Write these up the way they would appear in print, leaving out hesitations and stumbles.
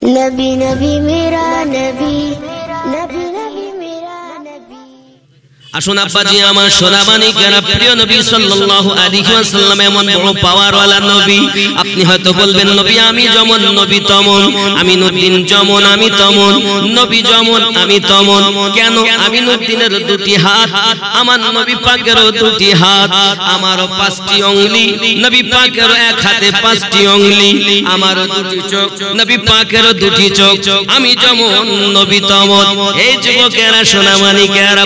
नबी नबी मेरा नबी नबी नबी मेरा नबी। আসুন আব্বাজি আমার সোনামানিকেরা, প্রিয় নবী সাল্লাল্লাহু আলাইহি ওয়াসাল্লাম এমন বড় পাওয়ারওয়ালা নবী। আপনি হয়তো বলবেন নবী আমি যেমন নবী তমন, আমি নূরদ্দিন যেমন আমি তমন, নবী যেমন আমি তমন। কেন? আমি নূরদ্দিনের দুটি হাত, আমার নবী পাকেরও দুটি হাত, আমারও 5টি আঙ্গুলি, নবী পাকেরও এক হাতে 5টি আঙ্গুলি, আমারও দুটি চোখ, নবী পাকেরও দুটি চোখ, আমি যেমন নবী তমন। এই যুবকেরা সোনামানিকেরা,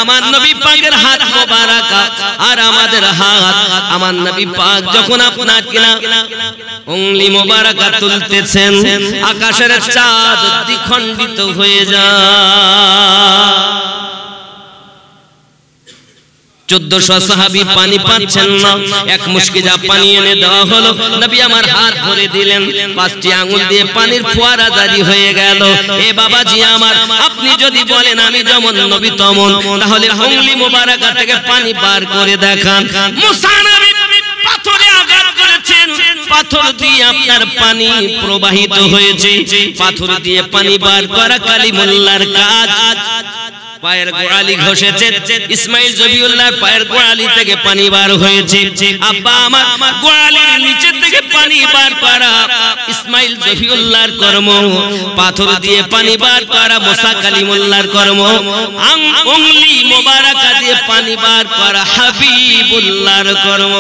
আমার নবী পাকের হাত মোবারক আর আমাদের হাত, আমার নবী পাক যখন আপনার কিনা উংলি মোবারক তুলতেছেন, আকাশের চাঁদ দ্বিখণ্ডিত হয়ে যায়। 1400 সাহাবী পানি পাচ্ছেন না, এক মুশকি যা পানি এনে দেওয়া হলো, নবী আমার হাত ধরে দিলেন, 5টি আঙ্গুল দিয়ে পানির ফোয়ারা জারি হয়ে গেল। এ বাবাজি আমার, আপনি যদি বলেন আমি যেমন নবী তমন, তাহলে উংলি মোবারক থেকে পানি বার করে দেখান। মুসা নবী পাথরে আঘাত করেছেন, পাথর দিয়ে আপনার পানি প্রবাহিত হয়েছে, পাথর দিয়ে পানি বার করা কালিমুল্লাহর কাজ। পায়ের গোড়ালি ঘষেছে, ইসমাইল জবিউল্লাহ পায়ের গোড়ালি থেকে পানি বার হয়েছে। আব্বা আমার গোড়ালির নিচে থেকে পানি বার করা ইসমাইল জবিউল্লাহর কর্ম, পাথর দিয়ে পানি বার করা মুসা কালিমুল্লাহর কর্ম, উংলি মোবারকা দিয়ে পানি বার করা হাবিবুল্লাহর কর্ম।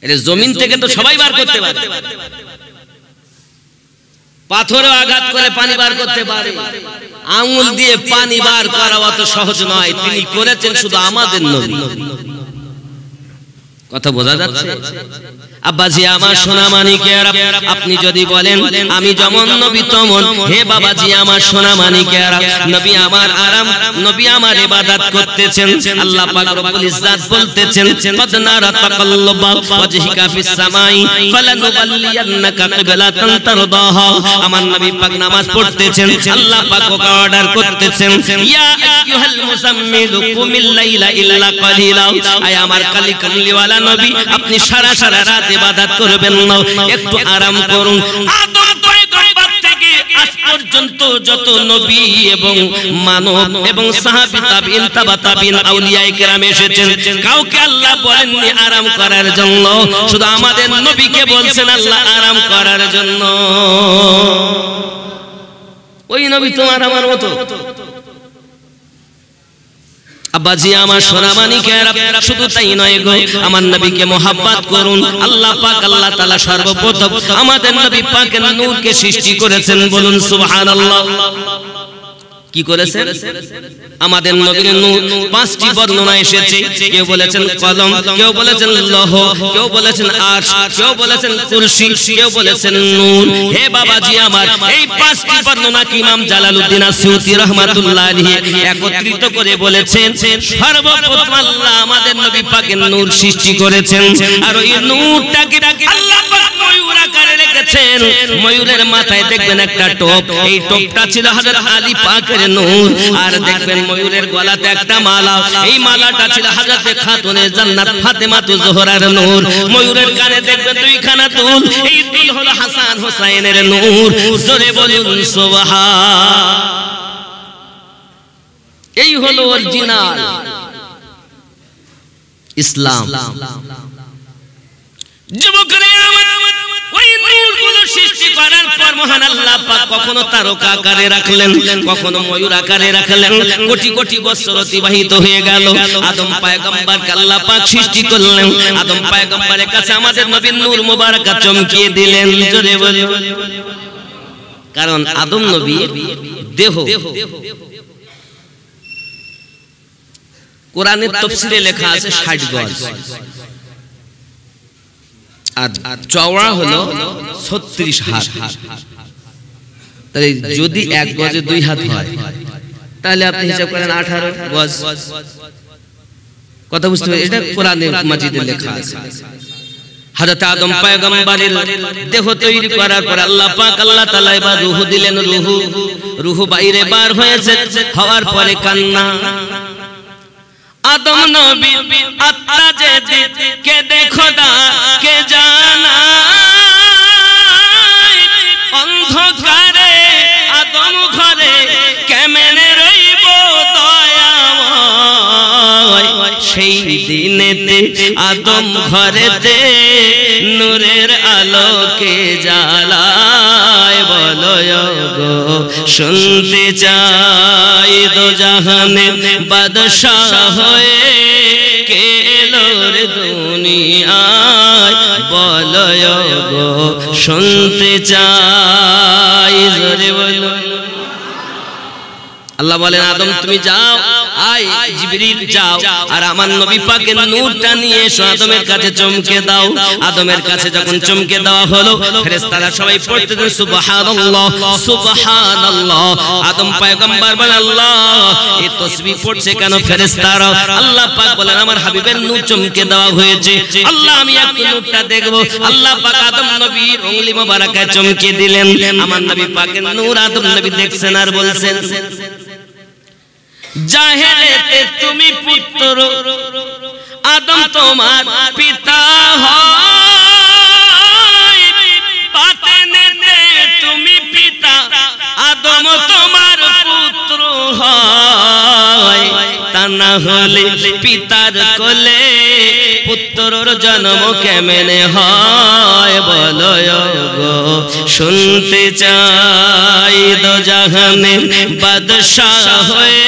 এটা জমিন থেকে তো সবাই বার করতে পারে, পাথরে আঘাত করে পানি বার করতে পারে, আঙ্গুল দিয়ে পানি বার করা অত সহজ নয়। তিনি করেছেন শুধু আমাদের নবী। কথা বোঝা যাচ্ছে? আব্বাজি আমার সোনামানিকেরা, আপনি যদি বলেন আমি যেমন নবী তমন, হে বাবাজি আমার সোনামানিকেরা, নবী আমার আরাম, নবী আমার ইবাদত করতেছেন। আল্লাহ পাক রব্বুল ইজ্জাত বলতেছেন কদ নারা তাকাল্লুবা ওয়াজহিকা ফিস সামাই ফালানুবাল্লিয়ান্নাকা কিবলাতান তারদাহা। আমার নবী পাক নামাজ পড়তেছেন, আল্লাহ পাক ওকে অর্ডার করতেছেন ইয়া আইয়ুহাল মুজাম্মিল কুমিল লাইলা ইল্লা কালিলা। আয় আমার কালিওয়ালা নবী, আপনি সারা সারা রাত ইবাদত করবেন না, একটু আরাম করুন। আদম পয়গম্বর থেকে আজ পর্যন্ত যত নবী এবং মানব এবং সাহাবী তাবিঈন তাবা তাবিঈন আউলিয়ায়ে কেরাম এসেছেন, কাউকে আল্লাহ বলেননি আরাম করার জন্য, শুধু আমাদের নবীকে বলছেন আল্লাহ আরাম করার জন্য। ওই নবী তোমার আমার মতো। আব্বাজি আমার সোনামানিকেরা, শুধু তাই নয় গো, আমার নবীকে মোহাব্বত করুন। আল্লাহ পাক আল্লাহ তাআলা সর্বপ্রথম আমাদের নবী পাকের নূরকে সৃষ্টি করেছেন, বলুন সুবহানাল্লাহ। কি করেছেন? আমাদের নবীর নূর 5টি বর্ণনা এসেছে। কেউ বলেছেন কলম, কেউ বলেছেন লৌহ, কেউ বলেছেন আরশ, কেউ বলেছেন কুরসি, কেউ বলেছেন নূর। হে বাবাজি আমার, এই 5টি বর্ণনা কি ইমাম জালালউদ্দিন আসিউতি রাহমাতুল্লাহ আলাইহি একত্রিত করে বলেছেন সর্বপ্রথম আল্লাহ আমাদের নবী পাকের নূর সৃষ্টি করেছেন। আর ওই নূরটাকে আল্লাহ পাক ময়ূর আকারে রেখেছেন। ময়ূরের মাথায় দেখবেন একটা টোপ, এই টোপটা ছিল হযরত আলী পাকের নূর। আর দেখবেন ময়ূরের গলাতে একটা মালা, এই মালাটা ছিল হযরত খাতুনে জান্নাত ফাতেমাতুজ জোহরার নূর। ময়ূরের কানে দেখবেন 2খানা দুল, এই দুল হলো হাসান হোসেনের নূর। জোরে বলুন সুবহান। এই হলো অরিজিনাল ইসলাম। যুবকরা আমার, ওই নূরগুলো সৃষ্টি করার পর মহান আল্লাহ পাক কখনো তারকা আকারে রাখলেন, কখনো ময়ূর আকারে রাখলেন। কোটি কোটি বছর অতিবাহিত হয়ে গেল, আদম পয়গম্বরকে আল্লাহ পাক সৃষ্টি করলেন। আদম পয়গম্বরের কাছে আমাদের নবীর নূর মোবারক চমকিয়ে দিলেন। জোরে বলে, কারণ আদম নবীর দেহ কোরআনের তাফসীরে লেখা আছে 60 গজ, আর চওড়া হলো 36 হাত। তাই যদি 1 গজে 2 হাত হয়, তাহলে আপনি হিসাব করেন 18 গজ। কথা বুঝতে পারছেন? এটা কোরআনে মাজিদে লেখা আছে। হযরত আদম পয়গম্বরের দেহ তৈরি করার পর আল্লাহ পাক আল্লাহ তাআলা এবার রূহ দিলেন। রূহ বাইরে বার হয়েছে, হওয়ার পরে কান্না। आदम नबी अत्ता जे के देखो दा के जाना আলোকে জ্বালায় বলো গো শুনতে চাই দোজাহানে বাদশাহ হয়ে কে এলো রে দুনিয়ায় বলো গো শুনতে চাই জোরে বলো। আল্লাহ বলেন আদম তুমি যাও, আয় জিবরিল যাও আর আমার নবী পাকের নূরটা নিয়ে এসো আদমের কাছে চমকে দাও। আদমের কাছে যখন চমকে দেওয়া হলো ফেরেশতারা সবাই পড়তেন সুবহানাল্লাহ সুবহানাল্লাহ। আদম পয়গম্বর বলেন আল্লাহ এই তাসবিহ পড়ছে কেন ফেরেশতারা? আল্লাহ পাক বলেন আমার হাবিবের নূর চমকে দেওয়া হয়েছে। আল্লাহ আমি একটু নূরটা দেখব। আল্লাহ পাক আদম নবীর উংলি মোবারকায় চমকে দিলেন। আমার নবী পাকের নূর আদম নবী দেখছেন আর বলছেন জাহেলিয়াতে তুমি পুত্র আদম তোমার পিতা হয়, বাতিনেতে তুমি পিতা আদম তোমার পুত্র হয়। তা না হলে পিতার কোলে পুত্রর জন্ম কেমনে হয় বলো গো শুনতে চাই দোজাহানের বাদশাহ হয়ে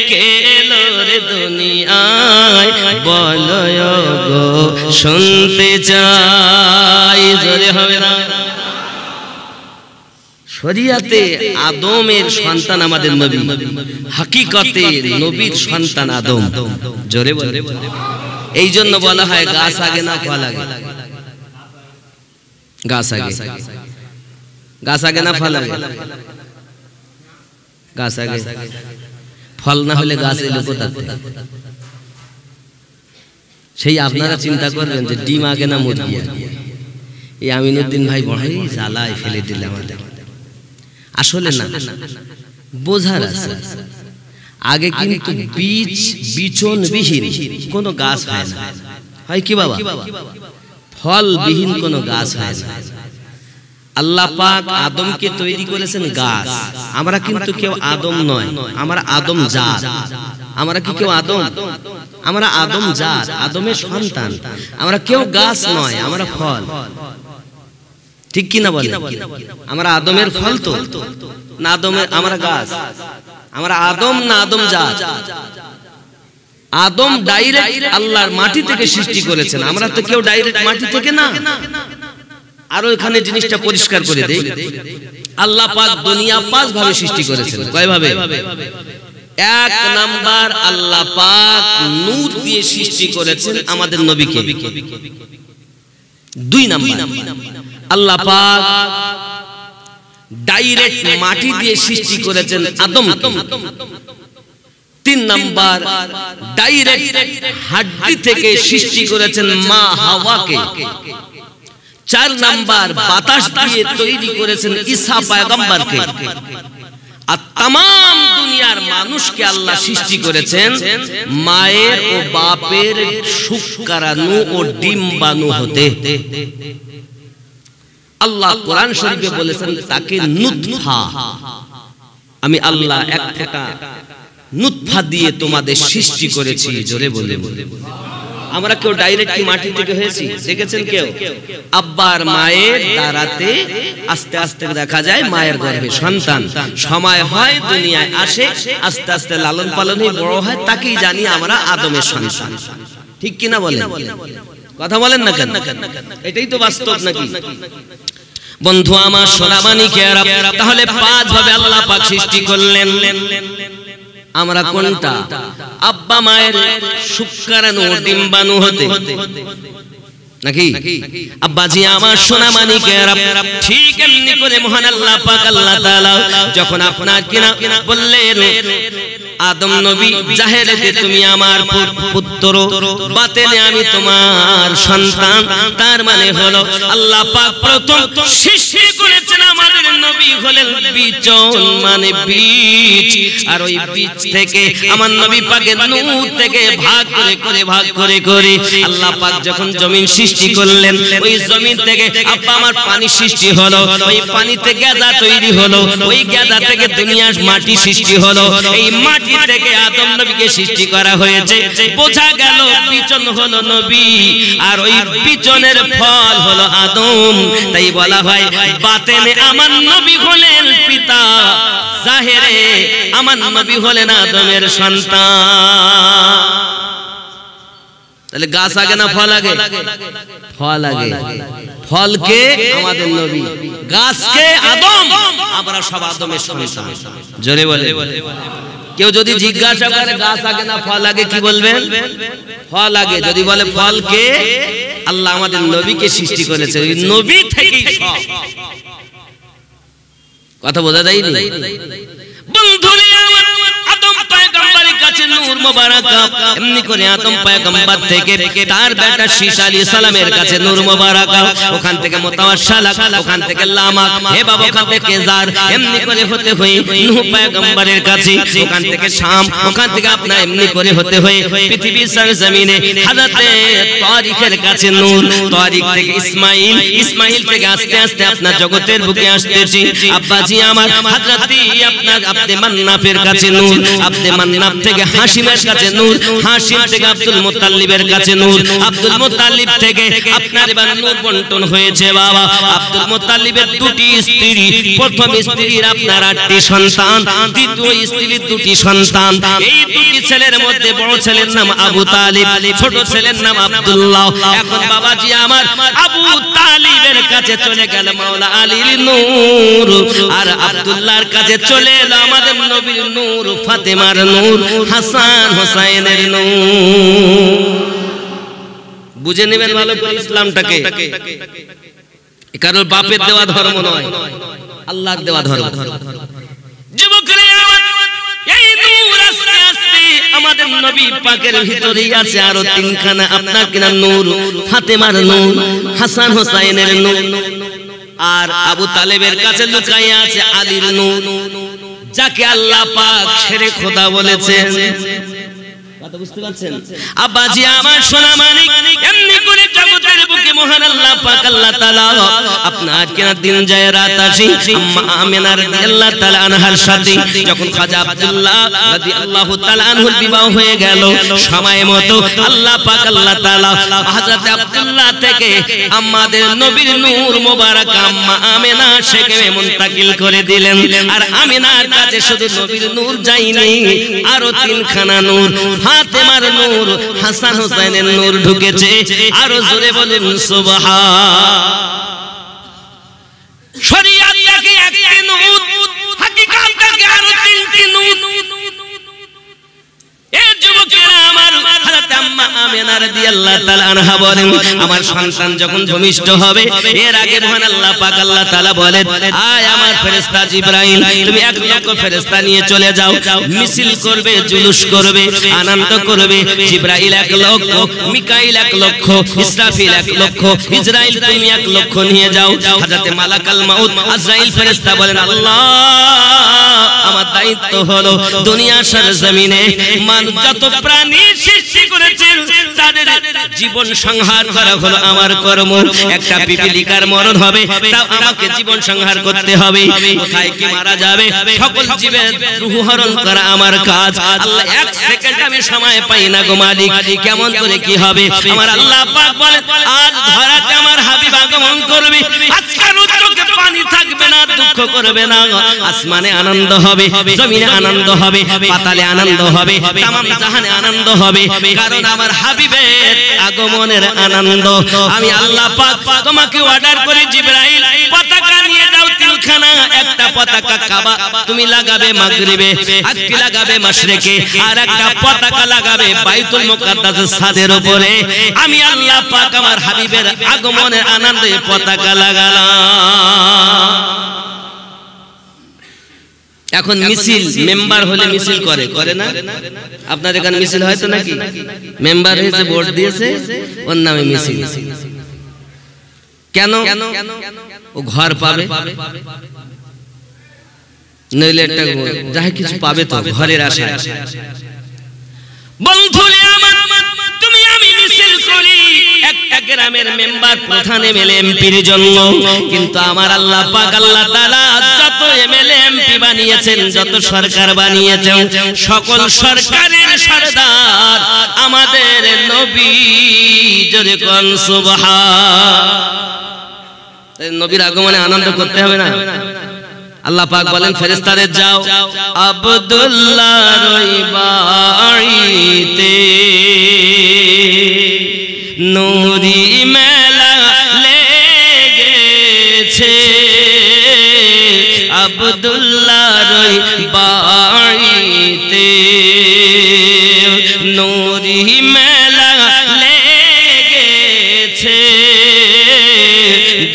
কে এলো রে দুনিয়ায় বলো গো শুনতে চাই জোরে হবে না। শরিয়াতে আদমের সন্তান আমাদের নবী, হাকিকতে নবীর সন্তান আদম। জোরে বলে এই জন্য বলা হয় গাছ আগে না ফল আগে? গাছ আগে, গাছ আগে না ফল আগে? গাছ আগে। ফল না হলে গাছ এলো কোথা থেকে? সেই আপনারা চিন্তা করবেন যে ডিম আগে না মুরগি আগে? এই আমিনুদ্দিন ভাই বড়ই জ্বালায় ফেলে দিলে আমাদের। আসলে না, বোঝার আছে। আগে কিন্তু বীজ বিচন বিহীন কোনো গাছ হয় না, হয় কি বাবা? ফল বিহীন কোনো গাছ হয় না। আল্লাহ পাক আদমকে তৈরি করেছেন গাছ। আমরা কিন্তু কেউ আদম নয়, আমরা আদম জাত। আমরা কি কেউ আদম? আমরা আদম জাত, আদমের সন্তান। আমরা কেউ গাছ নয়, আমরা ফল। ঠিক কি না বলেন? আমরা আদমের ফল তো না আদমের? আমরা গাছ। আমরা আদম না আদম জাত? আদম ডাইরেক্ট আল্লাহর মাটি থেকে সৃষ্টি করেছেন, আমরা তো কেউ ডাইরেক্ট মাটি থেকে না। আরো এখানে জিনিসটা পরিষ্কার করে দেই, আল্লাহ পাক দুনিয়া 5 ভাবে সৃষ্টি করেছেন। কয় ভাবে? 1 নাম্বার আল্লাহ পাক নূর দিয়ে সৃষ্টি করেছেন আমাদের নবীকে। 2 নাম্বার আল্লাহ পাক ডাইরেক্ট মাটি দিয়ে সৃষ্টি করেছেন আদমকে। 3 নাম্বার ডাইরেক্ট হাড্ডি থেকে সৃষ্টি করেছেন মা হাওয়াকে। 4 নাম্বার বাতাস দিয়ে তৈরি করেছেন ঈসা পয়গম্বরকে। আর तमाम দুনিয়ার মানুষকে আল্লাহ সৃষ্টি করেছেন মায়ের ও বাপের শুক্রাণু ও ডিম্বাণু হতে। আল্লাহ কোরআন শরীফে বলেছেন তাকে নুতফা। আমি আল্লাহ এক ফোঁটা নুতফা দিয়ে তোমাদের সৃষ্টি করেছি। জোরে বলে বলে আমরা কেউ ডাইরেক্ট মাটি থেকে হয়েছি? দেখেছেন কেউ? আব্বার মায়ের দ্বারাতে আস্তে আস্তে দেখা যায় মায়ের গর্ভে সন্তান সময় হয়, দুনিয়ায় আসে, আস্তে আস্তে লালন পালন হয়ে বড় হয়, তাকেই জানি আমরা আদমের সন্তান। ঠিক কি না বলেন? কথা বলেন না কেন? এটাই তো বাস্তব নাকি? বন্ধু আমার সোনামানিকেরা, তাহলে 5 ভাবে আল্লাহ পাক সৃষ্টি করলেন। আমরা কোনটা? আব্বা মায়ের শুক্রাণু ডিম্বাণু হতে নাকি? আব্বাজি আমার সোনামানিকেরা, ঠিক এমনি করে মহান আল্লাহ পাক আল্লাহ তাআলা যখন আপনার কিনা বললেন আদম নবী জাহেলিয়াতে তুমি আমার পুত্র, বাতিনে আমি তোমার সন্তান, তার মানে হলো আল্লাহ পাক প্রথম সৃষ্টি করেছেন আমাদের নবী হলেন বিচন, মানে বীজ। আর ওই বীজ থেকে আমার নবী পাকের নূর থেকে ভাগ করে করে আল্লাহ পাক যখন জমিন সৃষ্টি করলেন, ওই জমিন থেকে আব্বা আমার পানি সৃষ্টি হলো, ওই পানিতে গাদা তৈরি হলো, ওই গাদা থেকে দুনিয়ার মাটি সৃষ্টি হলো, এই মাটি থেকে আদম নবীকে সৃষ্টি করা হয়েছে। বোঝা বোঝা গেল বিচন হলো নবী, আর ওই বিচনের ফল হলো আদম। তাই বলা হয় বাতেনে আমার নবী হলেন পিতা, জাহেরে আমার নবী হলেন আদমের সন্তান। তাহলে গাছ আগে না ফল আগে? ফল আগে। ফলকে আমাদের নবী, গাছকে আদম, আমরা সব আদমের সন্তান। জোরে বলে। কেউ যদি জিজ্ঞাসা করে গাছ আগে না ফল আগে, কি বলবেন? ফল আগে। যদি বলে ফলকে, আল্লাহ আমাদের নবীকে সৃষ্টি করেছে, ওই নবী থেকেই সব। কথা বোঝা যায়নি? বন্ধুরে আমার, আদম পয়গম্বরের কাছে নূর মোবারক, এমনি করে আদম পয়গম্বর থেকে তার বেটা শীশ আলাইহিস সালামের কাছে নূর মোবারক, ওখান থেকে মুতাওয়াশশালা, ওখান থেকে লামাক, হে বাবা ওখান থেকে জার, এমনি করে হতে হয়ে নূহ পয়গম্বরের কাছে, ওখান থেকে শাম, ওখান থেকে আপনার এমনি করে হতে হয়ে পৃথিবীর সরজমিনে হযরতে তারিকের কাছে নূর, তারিক থেকে ইসমাইল, ইসমাইল থেকে আস্তে আস্তে আপনার জগতের বুকে আসতেছি আব্বাজি আমার হযরতি আপনার আব্দে মান্নাফের কাছে নূর, আব্দে মান্নাফ থেকে হাশিমের কাছে নূর, হাশিম থেকে আব্দুল মুত্তালিবের কাছে নূর, আব্দুল মুত্তালিব থেকে আপনার এবার নূর বন্টন হয়েছে বাবা। আব্দুল মুত্তালিবের দুটি স্ত্রী, প্রথম স্ত্রীর আপনার 8টি সন্তান, দ্বিতীয় স্ত্রীর 2টি সন্তান। এই দুটি ছেলের মধ্যে বড় ছেলের নাম আবু তালিব, ছোট ছেলের নাম আব্দুল্লাহ। এখন বাবাজি আমার আবু তালিবের কাছে চলে গেল মাওলা আলীর নূর, আর আব্দুল্লাহর কাছে চলে এলো আমাদের নবীর নূর, ফাতেমার নূর, হাসান হোসাইনের নূর। বুঝে নেবেন ভালো করে ইসলামটাকে, কারণ বাপের দেওয়া ধর্ম নয়, আল্লাহর দেওয়া ধর্ম। যুবকরা এই নূর আস্তে আস্তে আমাদের নবী পাকের ভিতরেই আছে আরো 3খানা আপনার কিনা নূর, ফাতেমার নূর, হাসান হোসাইনের নূর, আর আবু তালেবের কাছে লুকায়ে আছে আলীর নূর, যাকে আল্লাহ পাক শেরে খোদা বলেছেন। কথা বুঝতে পারছেন? আব্বাজি আমার সোনা মানিক, এমনি করে জগতের বুকে মহান আল্লাহ পাক আল্লাহ তাআলা আপনার কেনা দিন যায় রাত আসি আম্মা আমিনা রাদিয়াল্লাহু তাআলা আনহার সাথে যখন খাজা আব্দুল্লাহ রাদিয়াল্লাহু তাআলা আনহুর বিবাহ হয়ে গেল, সময় মতো আল্লাহ পাক আল্লাহ তাআলা হযরত আব্দুল্লাহ থেকে আমাদের নবীর নূর মোবারক আম্মা আমিনা শেখে মুনতাকিল করে দিলেন। আর আমিনার কাছে শুধু নবীর নূর যায়নি, আরো 3খানা নূর, ফাতেমার নূর, হাসান হোসেনের নূর ঢুকেছে। আরো জোরে বলেন সুবহান। শরীয়ত থেকে একটি নূর, হাকিকাত থেকে আরো 3টি নূর। এই যুবকেরা আমার হযরত আম্মা আমিনা রাদিয়াল্লাহু তাআলা আনহা বলেন, আমার সন্তান যখন ভূমিষ্ঠ হবে এর আগে মহান আল্লাহ পাক আল্লাহ তাআলা বলেন, আয় আমার ফেরেশতা জিবরাইল, তুমি 1 লক্ষ ফেরেশতা নিয়ে চলে যাও, মিছিল করবে, জুলুস করবে, আনন্দ করবে। জিবরাইল 1 লক্ষ, মিকাইল 1 লক্ষ, ইসরাফিল 1 লক্ষ, ইসরাইল তুমি 1 লক্ষ নিয়ে যাও। হযরত মালাকাল মাউত আজরাইল ফেরেশতা বলেন, আল্লাহ আমার দায়িত্ব হলো দুনিয়ার সরজমিনে যত প্রাণী সৃষ্টি করেছেন তাদের জীবন সংহার করা হলো আমার কর্ম। একটা পিপিলিকার মরণ হবে, তাও আমাকে জীবন সংহার করতে হবে। কোথায় কি মারা যাবে, সকল জীবের রূহ হরণ করা আমার কাজ। আল্লাহ 1 সেকেন্ড আমি সময় পাই না গো মালিক, কেমন করে কি হবে? আমার আল্লাহ পাক বলেন, আজ ধরাতে আমার হাবিব আগমন করবে, আজকের চোখে পানি থাকবে না, দুঃখ করবে না, আসমানে আনন্দ হবে, জমিনে আনন্দ হবে, পাতালে আনন্দ হবে, তামাম জাহানে আনন্দ হবে, কারণ আমার হাবিবের আগমনের আনন্দ। আমি আল্লাহ পাক তোমাকে অর্ডার করে জিবরাইল পতাকা নিয়ে যাও 3খানা, একটা পতাকা কাবা তুমি লাগাবে মাগরিবে, আরেকটি লাগাবে মাশরিকে, আর একটা পতাকা লাগাবে বাইতুল মুকাদ্দাসের ছাদের উপরে। আমি আল্লাহ পাক আমার হাবিবের আগমনের আনন্দে পতাকা লাগালাম। এখন মিছিল, মেম্বার হলে মিছিল করে না? আপনার এখানে মিছিল হয় তো নাকি? মেম্বার হয়েছে, ভোট দিয়েছে, ওর নামে মিছিল। কেন? ও ঘর পাবে, নইলে একটা যাই কিছু পাবে তো ঘরের আশায়। বন্ধুরে আমার, তুমি আমি মিছিল করি একটা গ্রামের মেম্বার প্রধান এমএলএ এমপির জন্য, কিন্তু আমার আল্লাহ পাক আল্লাহ তাআলা যত এমএলএ এমপি বানিয়েছেন, যত সরকার বানিয়েছেন, সকল সরকারের সরদার আমাদের নবী। জোরে কোন সুবহান। নবীর আগমনে আনন্দ করতে হবে না? আল্লাহ পাক বলেন ফেরেশতাদের যাও আব্দুল্লাহর ওই বাড়িতে নূরি মেলা লেগেছে, আব্দুল্লাহর ওই বাড়িতে নূরি মেলা লেগেছে,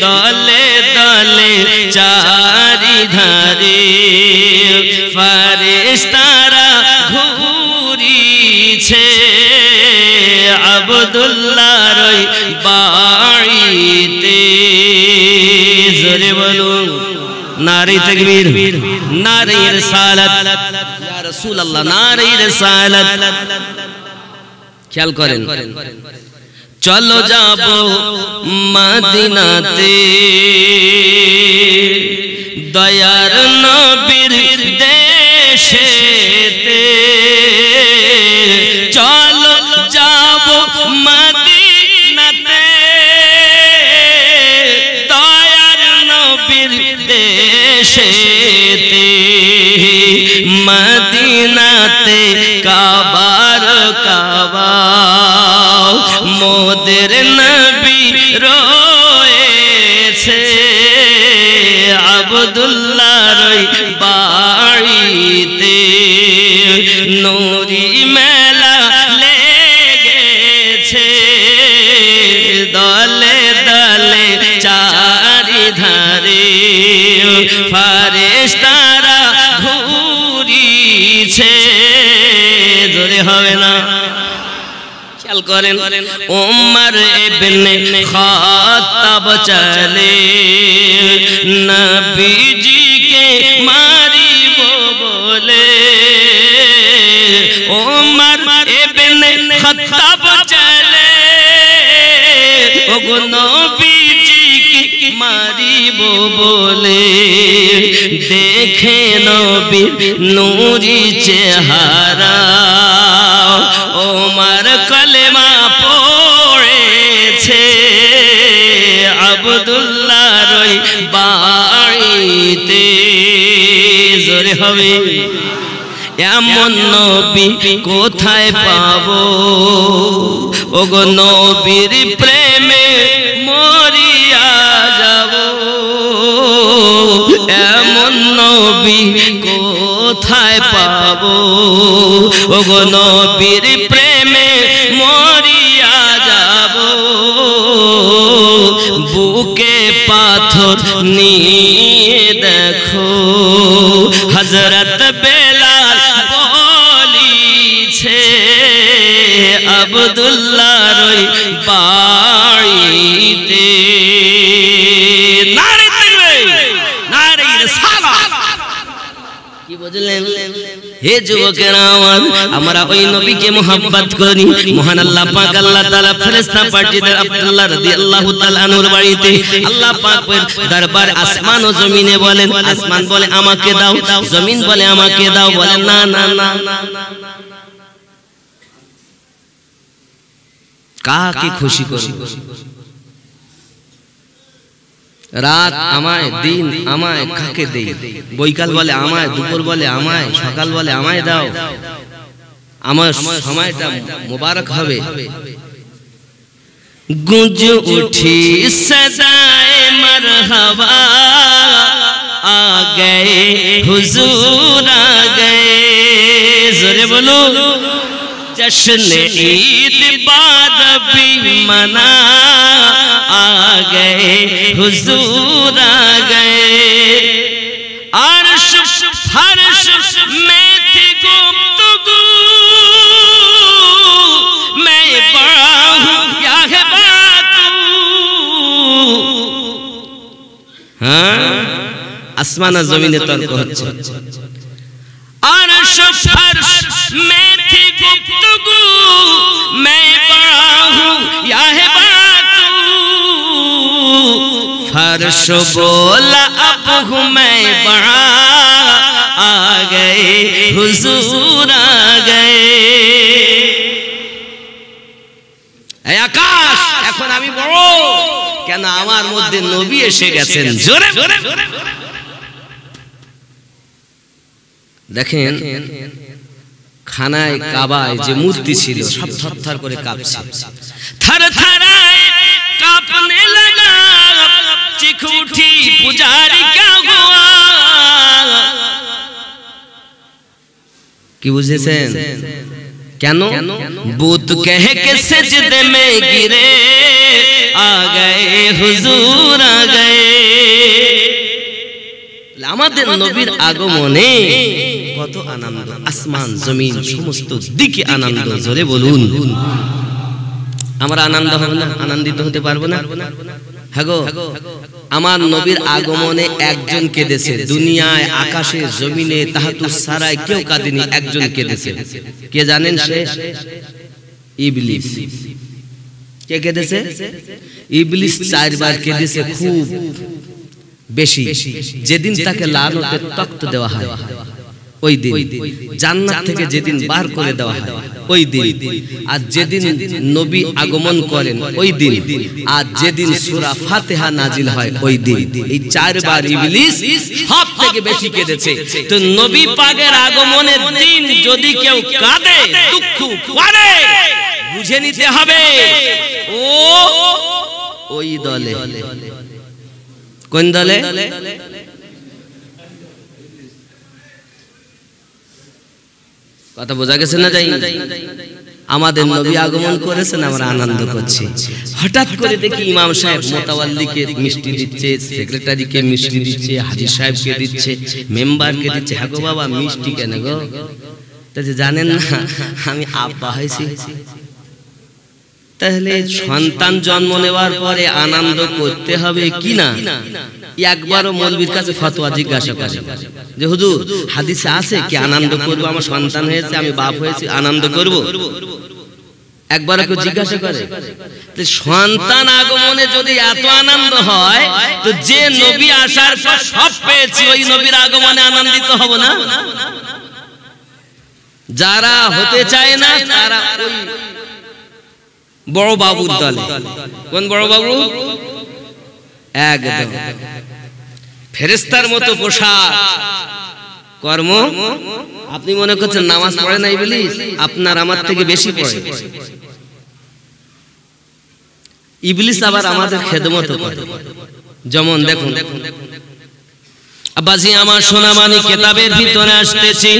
দলে দলে চারিধারে ফেরেশতারা ঘুরিছে, আব্দুল্লাহর ওই বাড়িতে। জোরে বলুন নারে তাকবীর, নারে রিসালাত, ইয়া রাসূলুল্লাহ, নারে রিসালাত। খেয়াল করেন, চলো যাব মদিনাতে দয়ার নবীর দেশেতে, চলো যাব মদিনাতে দয়ার নবীর দেশেতে, মদিনাতে কাবার কাবা মোদের নবী রয়েছে, আব্দুল্লাহর ওই বাড়িতে নূরি মেলা লেগেছে, দলে দলে চারিধারে ফেরেশতারা ঘুরিছে। জোরে হবে না? খেয়াল করেন, উমর ইবনে খাত্তাব চলে নবীজিকে মারিব বলে, উমর ইবনে খাত্তাব চলে ওগো নবীজিকে মারিব বলে, দেখে নবীর নূরি চেহারা ওমর কলেমা পড়েছে, আব্দুল্লাহর ওই বাড়িতে। জোরে হবে। এমন নবী কোথায় পাবো, ওগো নবীর প্রেমে মরিয়া যাব, এমন নবী কোথায় পাবো, ওগো নবীর প্রেমে মরিয়া যাব, বুকে পাথর নিয়ে দেখো হযরত বেলাল বলিছে, আব্দুল্লাহর ওই বাড়িতে। নারে তাকবীর, নারে রিসালাত। কি বুঝলেন? হে যুবকেরা, আমরা ওই নবীকে মোহাব্বত করি। মহান আল্লাহ পাক আল্লাহ তাআলা ফেরেশতা পাঠিয়ে আব্দুল্লাহ রাদিয়াল্লাহু তাআলা আনহুর বাড়িতে আল্লাহ পাকের দরবার আসমান ও জমিনে বলেন, আসমান বলে আমাকে দাও, জমিন বলে আমাকে দাও, বলে না না না, কাকে খুশি করব? রাত আমায়, দিন আমায়, কাকে দেই? বৈকাল বলে আমায়, দুপুর বলে আমায়, সকাল বলে আমায় দাও, আমার সময়টা মোবারক হবে। গুঞ্জ উঠি সদায়ে মারহাবা, আ গয়ে হুজুর আ গয়ে। জোরে বলো, जश्न ईद बाद भी मना, आ गए हुजूर आ गए। अर्श फर्श में थी गुफ्तगू, मैं बड़ा हूँ या है बातू। हाँ, आसमान जमीने तर्क হচ্ছে। अर्श फर्श में थी गुफ्तगू, हर्ष बोला अब हूँ मैं बड़ा आ गए हुजूर आ गए आकाश এখন আমি বড় কেন আমার মধ্যে নবী এসে গেছেন জোরে দেখেন খানায় কাবায় যে মূর্তি ছিল সব থরথর করে কাঁপছে थर-थराए कांपने लगा चीख उठी पुजारी क्या हुआ কি বুঝেছেন কেন বুত कह के सजदे में गिरे आ गए हुजूर आ गए আমাদের নবীর আগমনে কত আনন্দ আসমান জমিন সমস্ত দিকে আনন্দ জোরে বলুন আমরা আনন্দ হব না আনন্দিত হতে পারবো না হ্যাঁ গো আমার নবীর আগমনে একজন কেঁদেছে দুনিয়ায় আকাশে জমিনে তাহাতুস সারায় কেউ কাঁদেনি একজন কেঁদেছে কে জানেন সে ইবলিস কে কেঁদেছে ইবলিস 4 বার কেঁদেছে খুব বেশি যেদিন তাকে লানতের তখ্ত দেওয়া হয় ওই দিন জান্নাত থেকে যেদিন বার করে দেওয়া হয় ওই দিন আর যেদিন নবী আগমন করেন ওই দিন আর যেদিন সূরা ফাতিহা নাজিল হয় ওই দিন এই 4 বার ইবলিস সবথেকে বেশি কেঁদেছে তো নবী পাকের আগমনের দিন যদি কেউ কাঁদে দুঃখ করে বুঝে নিতে হবে ও ওই দলে কোন দলে কথা বোঝা গেছে না যাই আমাদের নবী আগমন করেছেন আমরা আনন্দ করছি হঠাৎ করে দেখি ইমাম সাহেব মোতাওয়াল্লিকে মিষ্টি দিচ্ছে সেক্রেটারিকে মিষ্টি দিচ্ছে হাজী সাহেবকে দিচ্ছে মেম্বারকে দিচ্ছে হ্যাঁ গো বাবা মিষ্টি কেন গো তাহলে জানেন না আমি আব্বা হয়েছি তাহলে সন্তান জন্ম নেওয়ার পরে আনন্দ করতে হবে কি না একবারও মৌলবীর কাছে ফতোয়া জিজ্ঞাসা করে যে হুজুর হাদিসে আছে কি আনন্দ করব আমার সন্তান হয়েছে আমি বাপ হয়েছি আনন্দ করব একবারও কেউ জিজ্ঞাসা করে তো সন্তান আগমনে যদি এত আনন্দ হয় তো যে নবী আসার পর সব পেয়েছি ওই নবীর আগমনে আনন্দিত হব না যারা হতে চায় না তারা ওই বড় বাবুর দলে কোন বড় বাবু একদম ফেরেশতার মতো পোশাক কর্ম আপনি মনে করছেন নামাজ পড়ে না ইবলিস আপনার আমার থেকে বেশি পড়ে ইবলিস আবার আমাদের খেদমত করে যেমন দেখুন আব্বাজি আমার সোনামানি কিতাবের ভিতরে আসতেছে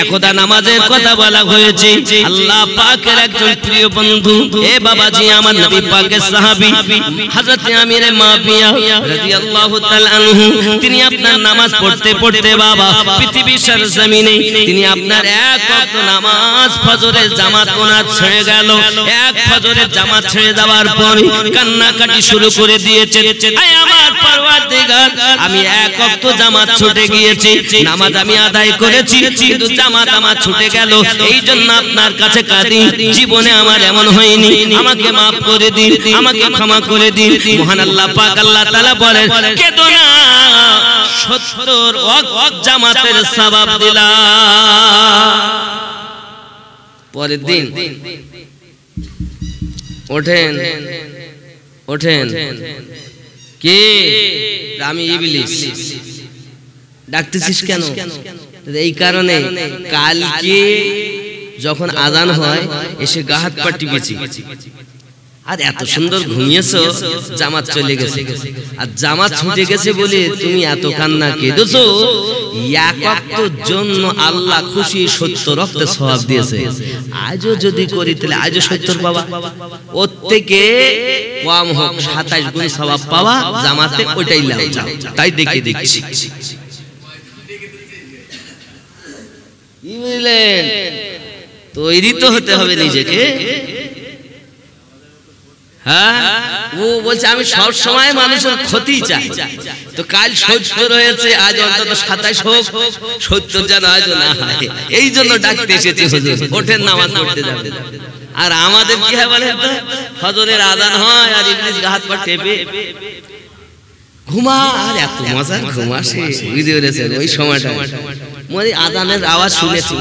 একদা নামাজের কথা বলা হয়েছে আল্লাহ পাকের একজন প্রিয় বন্ধু এ বাবাজি আমার নবী পাকের সাহাবী হযরত আমির মাবিয়া রাদিয়াল্লাহু তাআলা আনহু তিনি আপনার নামাজ পড়তে পড়তে বাবা পৃথিবীর সরজমিনে তিনি আপনার এক ওয়াক্ত নামাজ ফজরের জামাত ওনার ছেড়ে গেল এক ফজরের জামাত ছেড়ে যাওয়ার পর কান্নাকাটি শুরু করে দিয়েছে আয় আমার পরওয়ারদিগার আমি এক ওয়াক্ত জামাত ছুটে গিয়েছি নামাজ আমি আদায় করেছি কিন্তু জামাত আমার ছুটে গেল এইজন্য আপনার কাছে কাঁদি জীবনে আমার এমন হয়নি আমাকে maaf করে দিন আমাকে ক্ষমা করে দিন মহান আল্লাহ পাক আল্লাহ তাআলা বলেন কেঁদো না 70 ওয়াক্ত জামাতের সওয়াব দিলাম পরের দিন ওঠেন ওঠেন কে আমি ইবলিস ডাকতেছিস কেন এই কারণে কালকে যখন আযান হয় এসে গা হাত পা টিপেছি আর এত সুন্দর ঘুমিয়েছো জামাত চলে গেছে আর জামাত ছুটে গেছে বলে তুমি এত কান্না কেঁদেছো এক ওয়াক্তের জন্য আল্লাহ খুশি 70 ওয়াক্তের সওয়াব দিয়েছে আজও যদি করি তাহলে আজও 70 পাবা ওর থেকে কম হোক 27 গুণ সওয়াব পাওয়া জামাতে ওইটাই লাও তাই দেখছি কি বুঝলেন তৈরি তো হতে হবে নিজেকে হ্যাঁ ও বলছে আমি সব সময় মানুষের ক্ষতি চাই তো কাল 70 হয়েছে আজ অন্তত 27 হোক 70 যেন আজ না হয় এই জন্য ডাকতে এসেছি হুজুর ওঠেন নামাজ পড়তে যাবেন আর আমাদের কি হয় বলেন তো ফজরের আযান হয় আর ইবলিস হাত পা টেপে ঘুমা, আর এত মজার ঘুম আসে বুঝতে পেরেছেন ওই সময়টা। মানে আজানের আওয়াজ শুনেছি,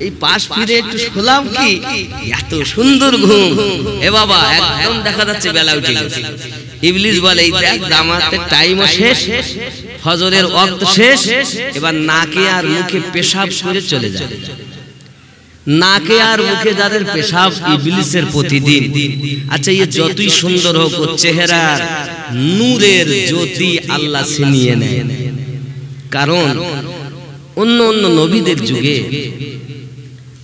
এই পাশ ফিরে একটু শুনলাম কি এত সুন্দর ঘুম। এ বাবা একদম দেখা যাচ্ছে বেলা উঠে গেছে। ইবলিস বলে এই দেখ জামাতের টাইমও শেষ, ফজরের ওয়াক্ত শেষ, এবার নাকে আর মুখে পেশাব করে চলে যায়। নাকে আর মুখে যাদের পেশাব ইবলিসের প্রতিদিন। আচ্ছা এই যতই সুন্দর হোক চেহারার নূরের জ্যোতি আল্লাহ ছিনিয়ে নেয়। কারণ অন্য অন্য নবীদের যুগে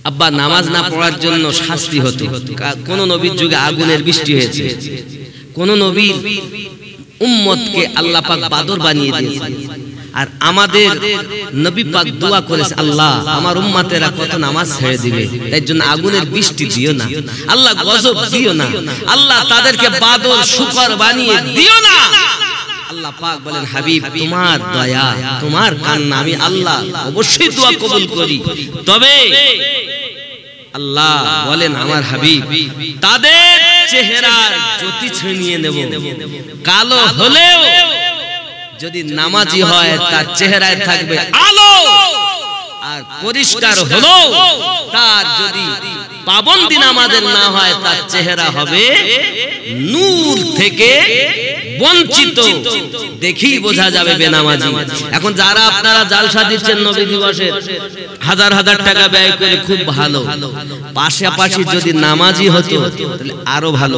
আব্বা নামাজ না পড়ার জন্য শাস্তি হতো। কোন নবীর যুগে আগুনের বৃষ্টি হয়েছে, কোন নবীর উম্মতকে আল্লাহ পাক বাদর বানিয়ে দিয়েছে। আর আমাদের নবী পাক দোয়া করেছে, আল্লাহ আমার উম্মতেরা কত নামাজ ছেড়ে দিবে, তাই জন্য আগুনের বৃষ্টি দিও না আল্লাহ, গজব দিও না আল্লাহ, তাদেরকে বাদর শুকর বানিয়ে দিও না। আল্লাহ পাক বলেন হাবিব তোমার দয়া তোমার কান্না আমি আল্লাহ অবশ্যই দোয়া কবুল করি। তবে আল্লাহ বলেন আমার হাবিব তাদের চেহারার জ্যোতি ছিনিয়ে নেব। কালো হলেও যদি নামাজি হয় তার চেহারায় থাকবে আলো, আর পরিষ্কার হলো তার যদি পাবন্দি নামাজের না হয় তার চেহারা হবে নূর থেকে বঞ্চিত, দেখেই বোঝা যাবে বেনামাজি। এখন যারা আপনারা জালসা দিচ্ছেন নবী দিবসে হাজার হাজার টাকা ব্যয় করে, খুব ভালো, পাশাপাশি যদি নামাজি হতো তাহলে আরো ভালো।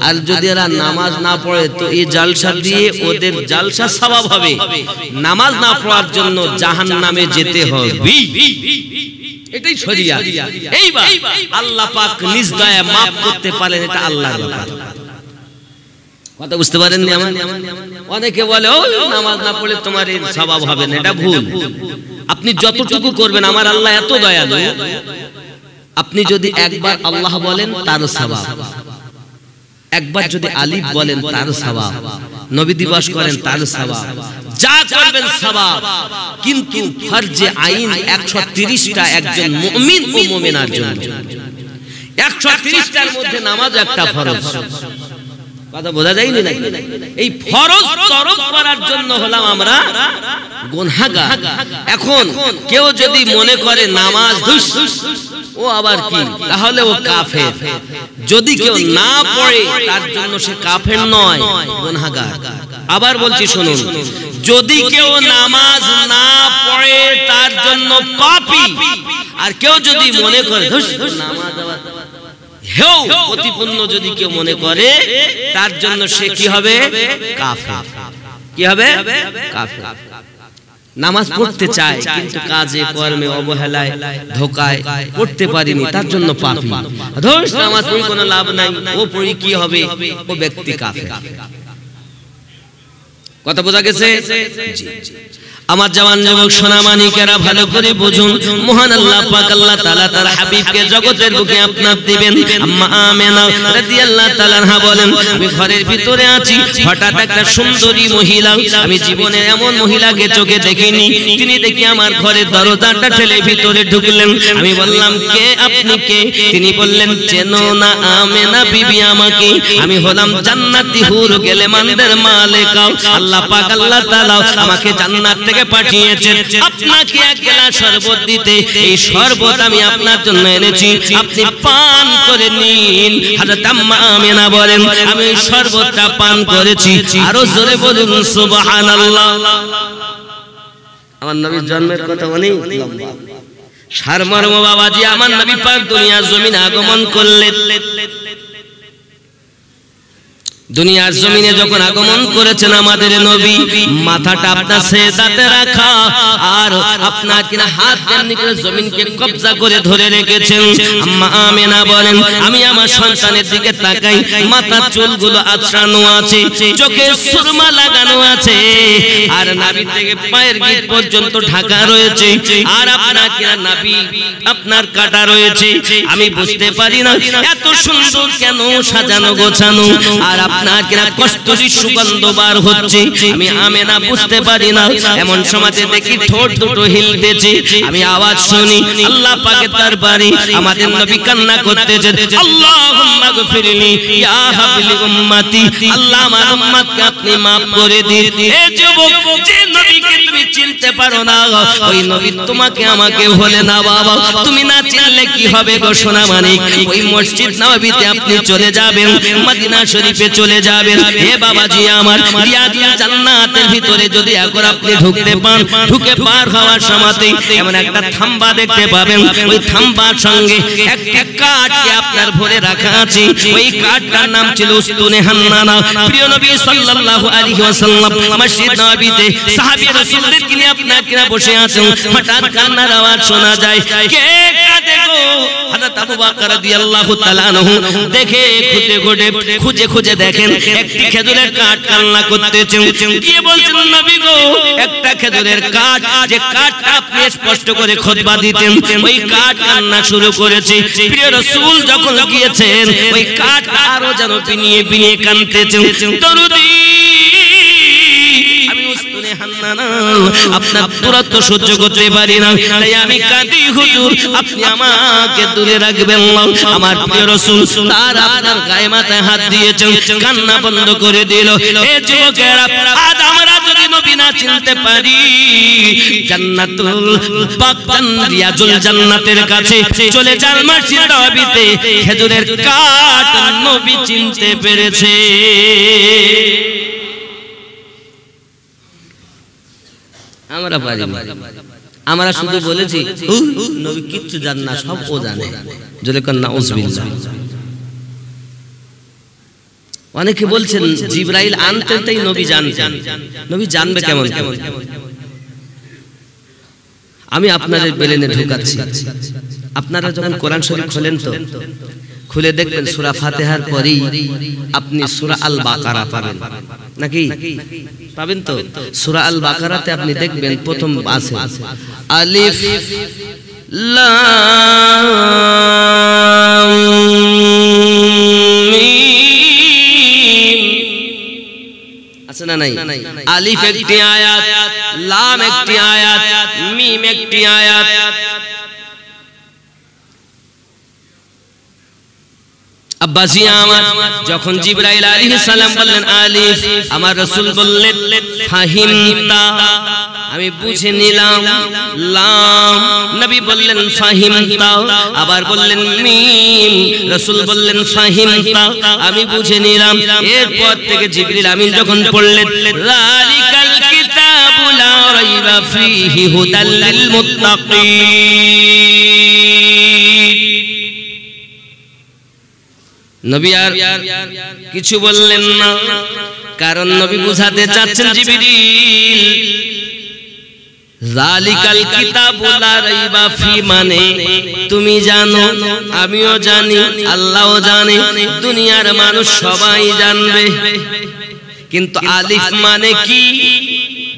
আর যদি এরা নামাজ না পড়ে তো এই জালসা দিয়ে ওদের জালসা সওয়াব হবে, নামাজ না পড়ার জন্য জাহান্নামে যেতে হবে। এটাই শরিয়াত। এইবার আল্লাহ পাক নিজ দয়ায় maaf করতে পারেন, এটা আল্লাহর ব্যাপার। কথা বুঝতে পারেন না? অনেকে বলে ও নামাজ না পড়লে তোমার এই সওয়াব হবে না, এটা ভুল। আপনি যতটুকু করবেন, আমার আল্লাহ এত দয়ালু, আপনি যদি একবার আল্লাহ বলেন তার সওয়াব, একবার যদি আলিফ বলেন তার সওয়াব, নবী দিবস করেন তার সওয়াব, যা করবেন সওয়াব। কিন্তু ফরজে আইন 130টা একজন মুমিন ও মুমিনার জন্য, 130টার মধ্যে নামাজ একটা ফরজ। কথা বোঝা যায়নি নাকি? এই ফরজ তরক করার জন্য হলাম আমরা গুনাহগার। এখন কেউ যদি মনে করে নামাজ ধুস ও আবার কি, তাহলে ও কাফের। যদি কেউ না পড়ে তার জন্য সে কাফের নয়, গুনাহগার। আবার বলছি শুনুন, যদি কেউ নামাজ না পড়ে তার জন্য পাপী, আর কেউ যদি মনে করে ধুস নামাজ হেও প্রতিপন্ন যদি কেউ মনে করে তার জন্য সে কি হবে? কাফের। কি হবে? কাফের। নামাজ পড়তে চায় কিন্তু কাজে কর্মে অবহেলায় ধোকায় পড়তে পারিনি, তার জন্য পাপী। ধুস নামাজ পড়ে কোনো লাভ নাই, ও পড়ি কি হবে, ও ব্যক্তি কাফের। কথা বোঝা গেছে? আমার জওয়ান যুবক সোনামানিকেরা ভালো করে বুঝুন, মহান আল্লাহ পাক আল্লাহ তাআলা তার হাবিবকে জগতের বুকে আপনার দিবেন। আম্মা আমেনা রাদিয়াল্লাহু তাআলা আনহা বলেন, আমি ঘরের ভিতরে আছি, হঠাৎ একটা সুন্দরী মহিলা, আমি জীবনে এমন মহিলাকে চোখে দেখিনি, তিনি দেখি আমার ঘরের দরজাটা ঠেলে ভিতরে ঢুকলেন। আমি বললাম কে আপনি কে? তিনি বললেন চেনো না আমেনা বিবি আমাকে? আমি হলাম জান্নাতি হুর গেলেমানদের মালিকা। আল্লাহ পাক আল্লাহ তাআলা আমাকে জান্নাত থেকে পাঠিয়েছেন আপনাকে এক গ্লাস শরবত দিতে। এই শরবত আমি আপনার জন্য এনেছি, আপনি পান করে নিন। হযরত আম্মা আমেনা বলেন, আমি এই শরবতটা পান করেছি। আরো জোরে বলুন সুবহানাল্লাহ। আমার নবীর জন্মের কথা অনেক লম্বা, সারমর্ম বাবাজি। আমার নবী পাক দুনিয়ার জমিনে আগমন করলেন। দুনিয়ার জমিনে যখন আগমন করেছেন আমাদের নবী, মাথাটা আপনার সেজদাতে রাখা, আর আপনার কিনা হাত এমনি করে জমিনকে কবজা করে ধরে রেখেছেন। আম্মা আমেনা বলেন, আমি আমার সন্তানের দিকে তাকাই, মাথার চুলগুলো আঁচড়ানো আছে, চোখে সুরমা লাগানো আছে, আর নাভি থেকে পায়ের গিট পর্যন্ত ঢাকা রয়েছে, আর আপনার কিনা নাভি আপনার কাটা রয়েছে। আমি বুঝতে পারি না এত সুন্দর কেন সাজানো গোছানো, আর আপনার কিনা কস্তুরী সুগন্ধ বার হচ্ছে। আমি আমেনা বুঝতে পারি না। এমন সময় দেখি ঠোঁট দুটো হিলতেছে, আমি আওয়াজ শুনি আল্লাহ পাকের দরবারে আমাদের নবী কান্না করতেছেন, আল্লাহুম্মা গফিরলি ইয়া হাবলি উম্মতি, আল্লাহ আমার উম্মতকে আপনি maaf করে দিন। এ যুবক, যে নবীকে তুমি চিনতে পারো না, ওই নবী তোমাকে আমাকে বলে না বাবা, তুমি না চিনলে কি হবে গো সোনা মানিক। ওই মসজিদ নববীতে আপনি চলে যাবেন, মদিনা শরীফে চলে যাবেন। হে বাবাজি আমার, রিয়াদুল জান্নাতের ভিতরে যদি একবার আপনি ঢুকতে পান, ঢুকে পার হওয়ার সময়তে এমন একটা থাম্বা দেখতে পাবেন। ওই থাম্বার সঙ্গে একটা কাঠকে আপনার ভরে রাখা আছে। ওই কাঠটার নাম ছিল উস্তুনে হান্নানা। প্রিয় নবী সাল্লাল্লাহু আলাইহি ওয়াসাল্লাম মসজিদ নববীতে সাহাবী রাসূলদেরকে নিয়ে আপনার কিনা বসে আছেন। হঠাৎ কান্নার আওয়াজ শোনা যায়। কে কাঁদে গো? হযরত আবু বকর রাদিয়াল্লাহু তাআলা আনহু দেখে খুঁজে খুঁজে দেখেন একটি খেজুরের কাঠ কান্না করতেছে। কি বলছেন নবী গো? একটা খেজুরের কাঠ, যে কাঠটা আপনি স্পষ্ট করে খুতবা দিতেন, ওই কাঠ কান্না শুরু করেছে। প্রিয় রাসূল যখন গিয়েছেন, ওই কাঠ আরো যেন বিনিয়ে কাঁদতেছে। দরুদি আমি উস্তুনে হান্নানা আপনার দূরত্ব সহ্য করতে পারি না, তাই আমি কাঁদি হুজুর, আপনি আমাকে দূরে রাখবেন না। আমার প্রিয় রাসূল তার আপনার গায়ে মাথায় হাত দিয়েছেন, কান্না বন্ধ করে দিল। এ যুবকেরা, আজ আমরা যদি নবী না চিনতে পারি, জান্নাতুল বাকতান রিয়াজুল জান্নাতের কাছে চলে যান মসজিদ নববীতে, খেজুরের কাঠ নবী চিনতে পেরেছে। আমরা পারি না, আমরা শুধু বলেছি নবী কিচ্ছু জানে না, সব ও জানে। জোরে কর নাউজুবিল্লাহ। অনেকে বলছেন জিবরাইল আনতেন তাই নবী জানতেন। নবী জানবে কেমন? আমি আপনাদের বেলেনে ঢোকাচ্ছি। আপনারা যখন কোরআন শরীফ খোলেন তো খুলে দেখবেন সূরা ফাতিহার পরেই আপনি সূরা আল বাকারা পাবেন, নাকি পাবেন তো? সূরা আল বাকারাতে আপনি দেখবেন প্রথম আছে আলিফ লাম মিম, আছে না নাই? আলিফ একটি আয়াত, লাম একটি আয়াত, মিম একটি আয়াত। আব্বাসি আমার, যখন জিবরাইল আলাইহিস সালাম বললেন আলিফ, আমার রাসূল বললেন ফাহিমতা, আমি বুঝে নিলাম। লাম, নবী বললেন ফাহিমতা, আবার বললেন মিম, রাসূল বললেন ফাহিমতা, আমি বুঝে নিলাম। এরপর থেকে জিবরিল আমিন যখন পড়লেন যালিকাল কিতাবু লা রাইবা ফীহি হুদাল লিল মুত্তাকিন, নবী আর কিছু বললেন না, কারণ নবী বুঝাতে চাচ্ছেন জিবরিল যালিকাল কিতাবু লা রাইবা ফি মানে তুমি জানো, আমিও জানি, আল্লাহও জানে, দুনিয়ার মানুষ সবাই জানবে। কিন্তু আলিফ মানে কি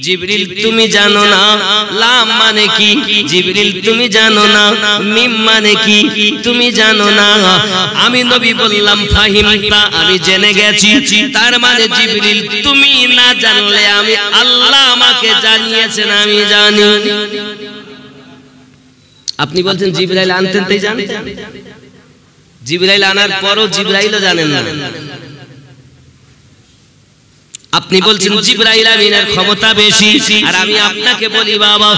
জিবরিল তুমি জানো না, লাম মানে কি জিবরিল তুমি জানো না, মিম মানে কি তুমি জানো না। আমি নবী বললাম ফাহিমতা, আমি জেনে গেছি। তার মানে জিবরিল তুমি না জানলে আমি আল্লাহ আমাকে জানিয়েছেন, আমি জানি। আপনি বলছেন জিবরাইল আনতেন তাই জানতেন, জিবরাইল আনার পরও জিবরাইলও জানেন না। আপনি বলছেন জিবরাইল আমিনের ক্ষমতা বেশি, আর আমি আপনাকে বলি বাবা,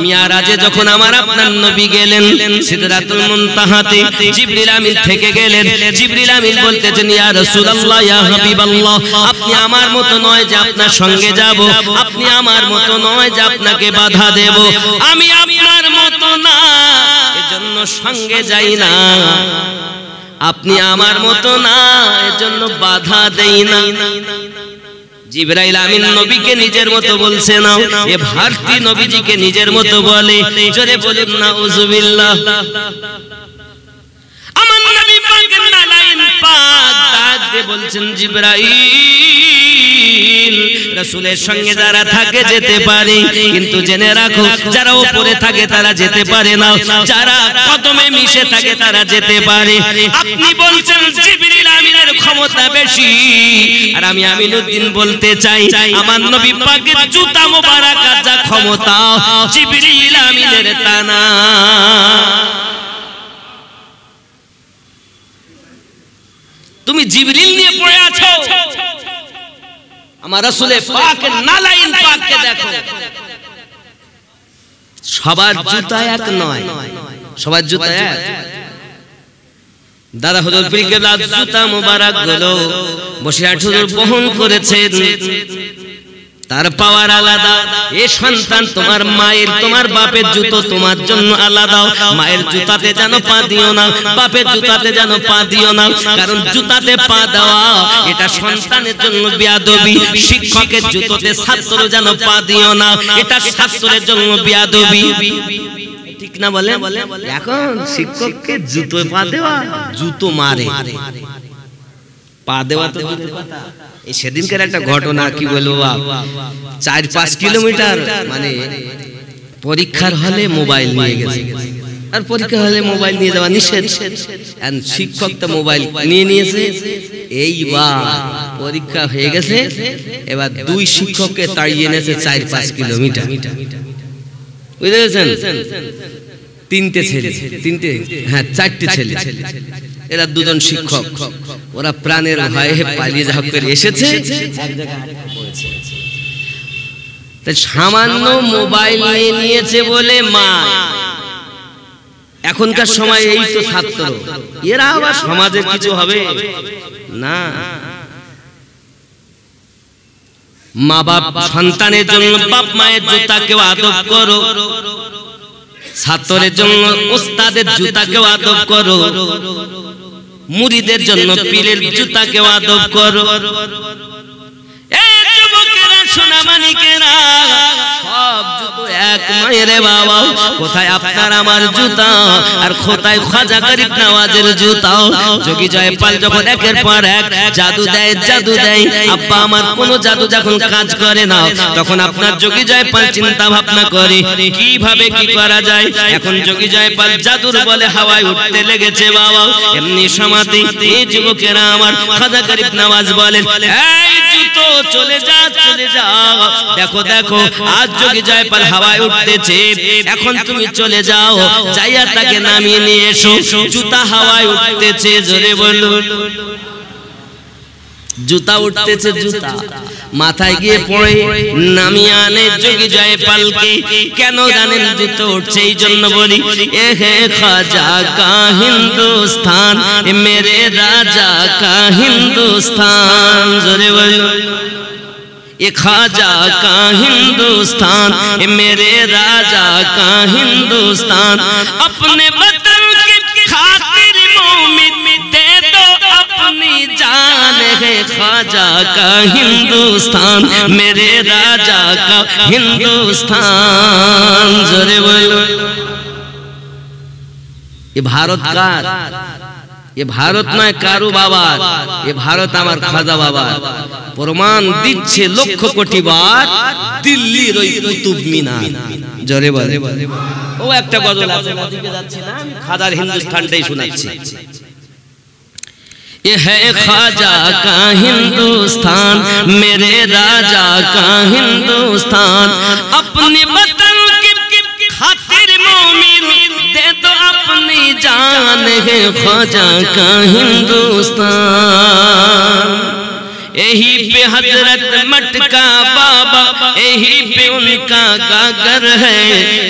মিয়ারাজে যখন আমার আপনার নবী গেলেন সিদরাতুল মুনতাহাতে, জিবরিল আমিন থেকে গেলেন। জিবরিল আমিন বলতেছেন ইয়া রাসূলুল্লাহ, ইয়া হাবিবাল্লাহ, আপনি আমার মতো নয় যে আপনার সঙ্গে যাব, আপনি আমার মতো নয় যে আপনাকে বাধা দেব, আমি আপনার মতো না এজন্য সঙ্গে যাই না, আপনি আমার মতো না এজন্য বাধা দেই না। জিবরাইল আমিন নবীকে নিজের মতো বলছে না, এ ভারতী নবীজিকে নিজের মতো বলে। জোরে বলুন নাউজুবিল্লাহ। আমার নবী পাকের নালাই নালাইন পাক ডাক দিয়ে বলছেন জিবরাইল রাসূলের সঙ্গে যারা থাকে যেতে পারে, কিন্তু জেনে রাখো যারা উপরে থাকে তারা যেতে পারে না, যারা কদমে মিশে থাকে তারা যেতে পারে। আপনি বলছেন জিবরিল আমিনের ক্ষমতা বেশি, আর আমি আমিনুদ্দিন বলতে চাই আমার নবী পাকের জুতা মোবারকের যা ক্ষমতা জিবরিল আমিনের তা না। তুমি জিবরিল নিয়ে পড়ে আছো, আমার রাসূলের পাকের নালাইন পাককে দেখো। সবার জুতা এক নয়, সবার জুতা এক। দাদা হুজুর পীর কেবলা জুতা মোবারক গুলো বসিরহাট হুজুর বহন করেছেন, তার পাওয়ার আলাদা। এ সন্তান তোমার মায়ের তোমার বাপের জুতো তোমার জন্য আলাদা। মায়ের জুতাতে যেন পা দিও না, বাপের জুতাতে যেন পা দিও না, কারণ জুতাতে পা দেওয়া এটা সন্তানের জন্য বেয়াদবি। শিক্ষকের জুতোতে ছাত্র যেন পা দিও না, এটা ছাত্রের জন্য বেয়াদবি। ঠিক না বলে? এখন শিক্ষককে জুতো পা দেওয়া, জুতো মারে পা দেওয়া তো দূরের কথা। এই সেদিনকার একটা ঘটনা কি বলবো, 4-5 কিলোমিটার মানে পরীক্ষার হলে মোবাইল নিয়ে গেছে, আর পরীক্ষা হলে মোবাইল নিয়ে যাওয়া নিষেধ। শিক্ষক তো মোবাইল নিয়ে নিয়েছে। এইবার পরীক্ষা হয়ে গেছে, এবার 2 শিক্ষককে তাড়িয়ে এনেছে 4-5 কিলোমিটার। বুঝতে পেরেছেন? 3টে ছেলে, 4টে ছেলে, এরা 2জন শিক্ষক। ওরা প্রাণের ভয়ে পালিয়ে যা করে এসেছে, সামান্য মোবাইল নিয়ে নিয়েছে বলে মা। এখনকার সময় এই তো ছাত্র, এরা আবার সমাজের কিছু হবে না। মা বাপ সন্তানের জন্য বাপ মায়ের জুতাকেও আদব করো, ছাত্রের জন্য উস্তাদের জুতাকেও আদব করো, মুরিদের জন্য পীরের জুতাকেও আদব করো। এই যুবকেরা সোনামানিকেরা সব জুতো এক নয় রে বাবা। কোথায় আপনার আমার জুতা, আর কোথায় খাজা গরিব নওয়াজের জুতা? যোগী জয়পাল যখন একের পর এক জাদু দেয়, জাদু দেয়, আব্বা আমার কোন জাদু যখন কাজ করে না, তখন আপনার যোগী জয়পাল চিন্তা ভাবনা করে কিভাবে কি করা যায়। এখন যোগী জয়পাল জাদুর বলে হাওয়ায় উঠতে লেগেছে বাবা। এমনি সমাধি এই যুবকেরা আমার খাজা গরিব নওয়াজ বলেন, এই জুতো চলে যা, চলে যা। দেখো দেখো আজ যোগী জয়পাল হাওয়ায় উঠতেছে, এখন তুমি চলে যাও, যাইয়া তাকে নামিয়ে নিয়ে এসো। জুতা হাওয়ায় উঠতেছে, জোরে বলো। জুতা উঠতেছে, জুতা মাথায় গিয়ে পড়ে, নামিয়ে আনে যোগী জয়পালকে। কেন জানেন জুতো উঠছে? এই জন্য বলি, এ হে খাজা কা হিন্দুস্তান, মেরে রাজা কা হিন্দুস্তান, জোরে বলো। ये ख्वाजा का हिंदुस्तान, मेरे राजा का हिंदुस्तान, अपने वतन की खातिर मोमिन दे दो अपनी जान। है ख्वाजा का हिंदुस्तान, मेरे राजा का हिंदुस्तान, जोरे बोलो। ये भारत का, ये भारत নয় কারু বাবার, এ ভারত আমার খাজা বাবার। প্রমাণ দিচ্ছে লক্ষ কোটি বার দিল্লির ওই কুতুব মিনার, জোরে বলে। ও একটা গজল আছে, ওদিকে যাচ্ছি না, খাজার হিন্দুস্তানটাই শোনাচ্ছি। ये है ख्वाजा का हिंदुस्तान, मेरे राजा का हिंदुस्तान, अपने वतन की खातिर मोमिन दे दो अपनी जान। है ख्वाजा का हिंदुस्तान, यही पे हजरत मटका बाबा, यही पे उनका गागर है,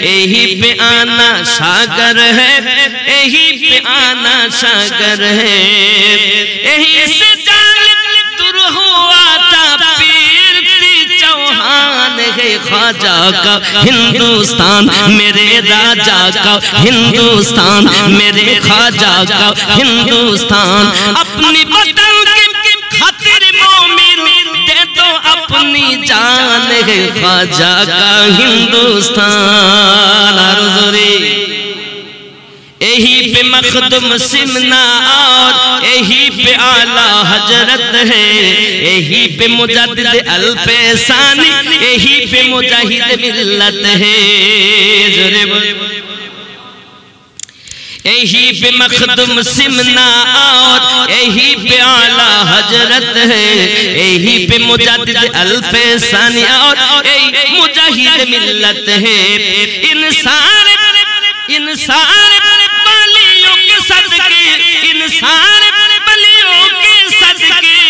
यही पे आना सागर है, यही पे आना सागर है। यही से जान तुर हुआ था पीर चौहान। है ख्वाजा का हिंदुस्तान, मेरे राजा का हिंदुस्तान, मेरे ख्वाजा का हिंदुस्तान, अपनी वतन की खातिर मोमिन दे दो अपनी जान। है ख्वाजा का हिंदुस्तान, यही पे मखदूम सिमना और यही पे आला हजरत है, यही पे मुजद्दिद अल्फे सानी, यही पे मुजाहिद मिल्लत है। यही पे मखदूम सिमना और यही पे आला हजरत है, यही पे मुजद्दिद अल्फे सानी और यही मुजाहिद मिल्लत है। इंसान बलियों के सदके, इंसान बलियों के सदके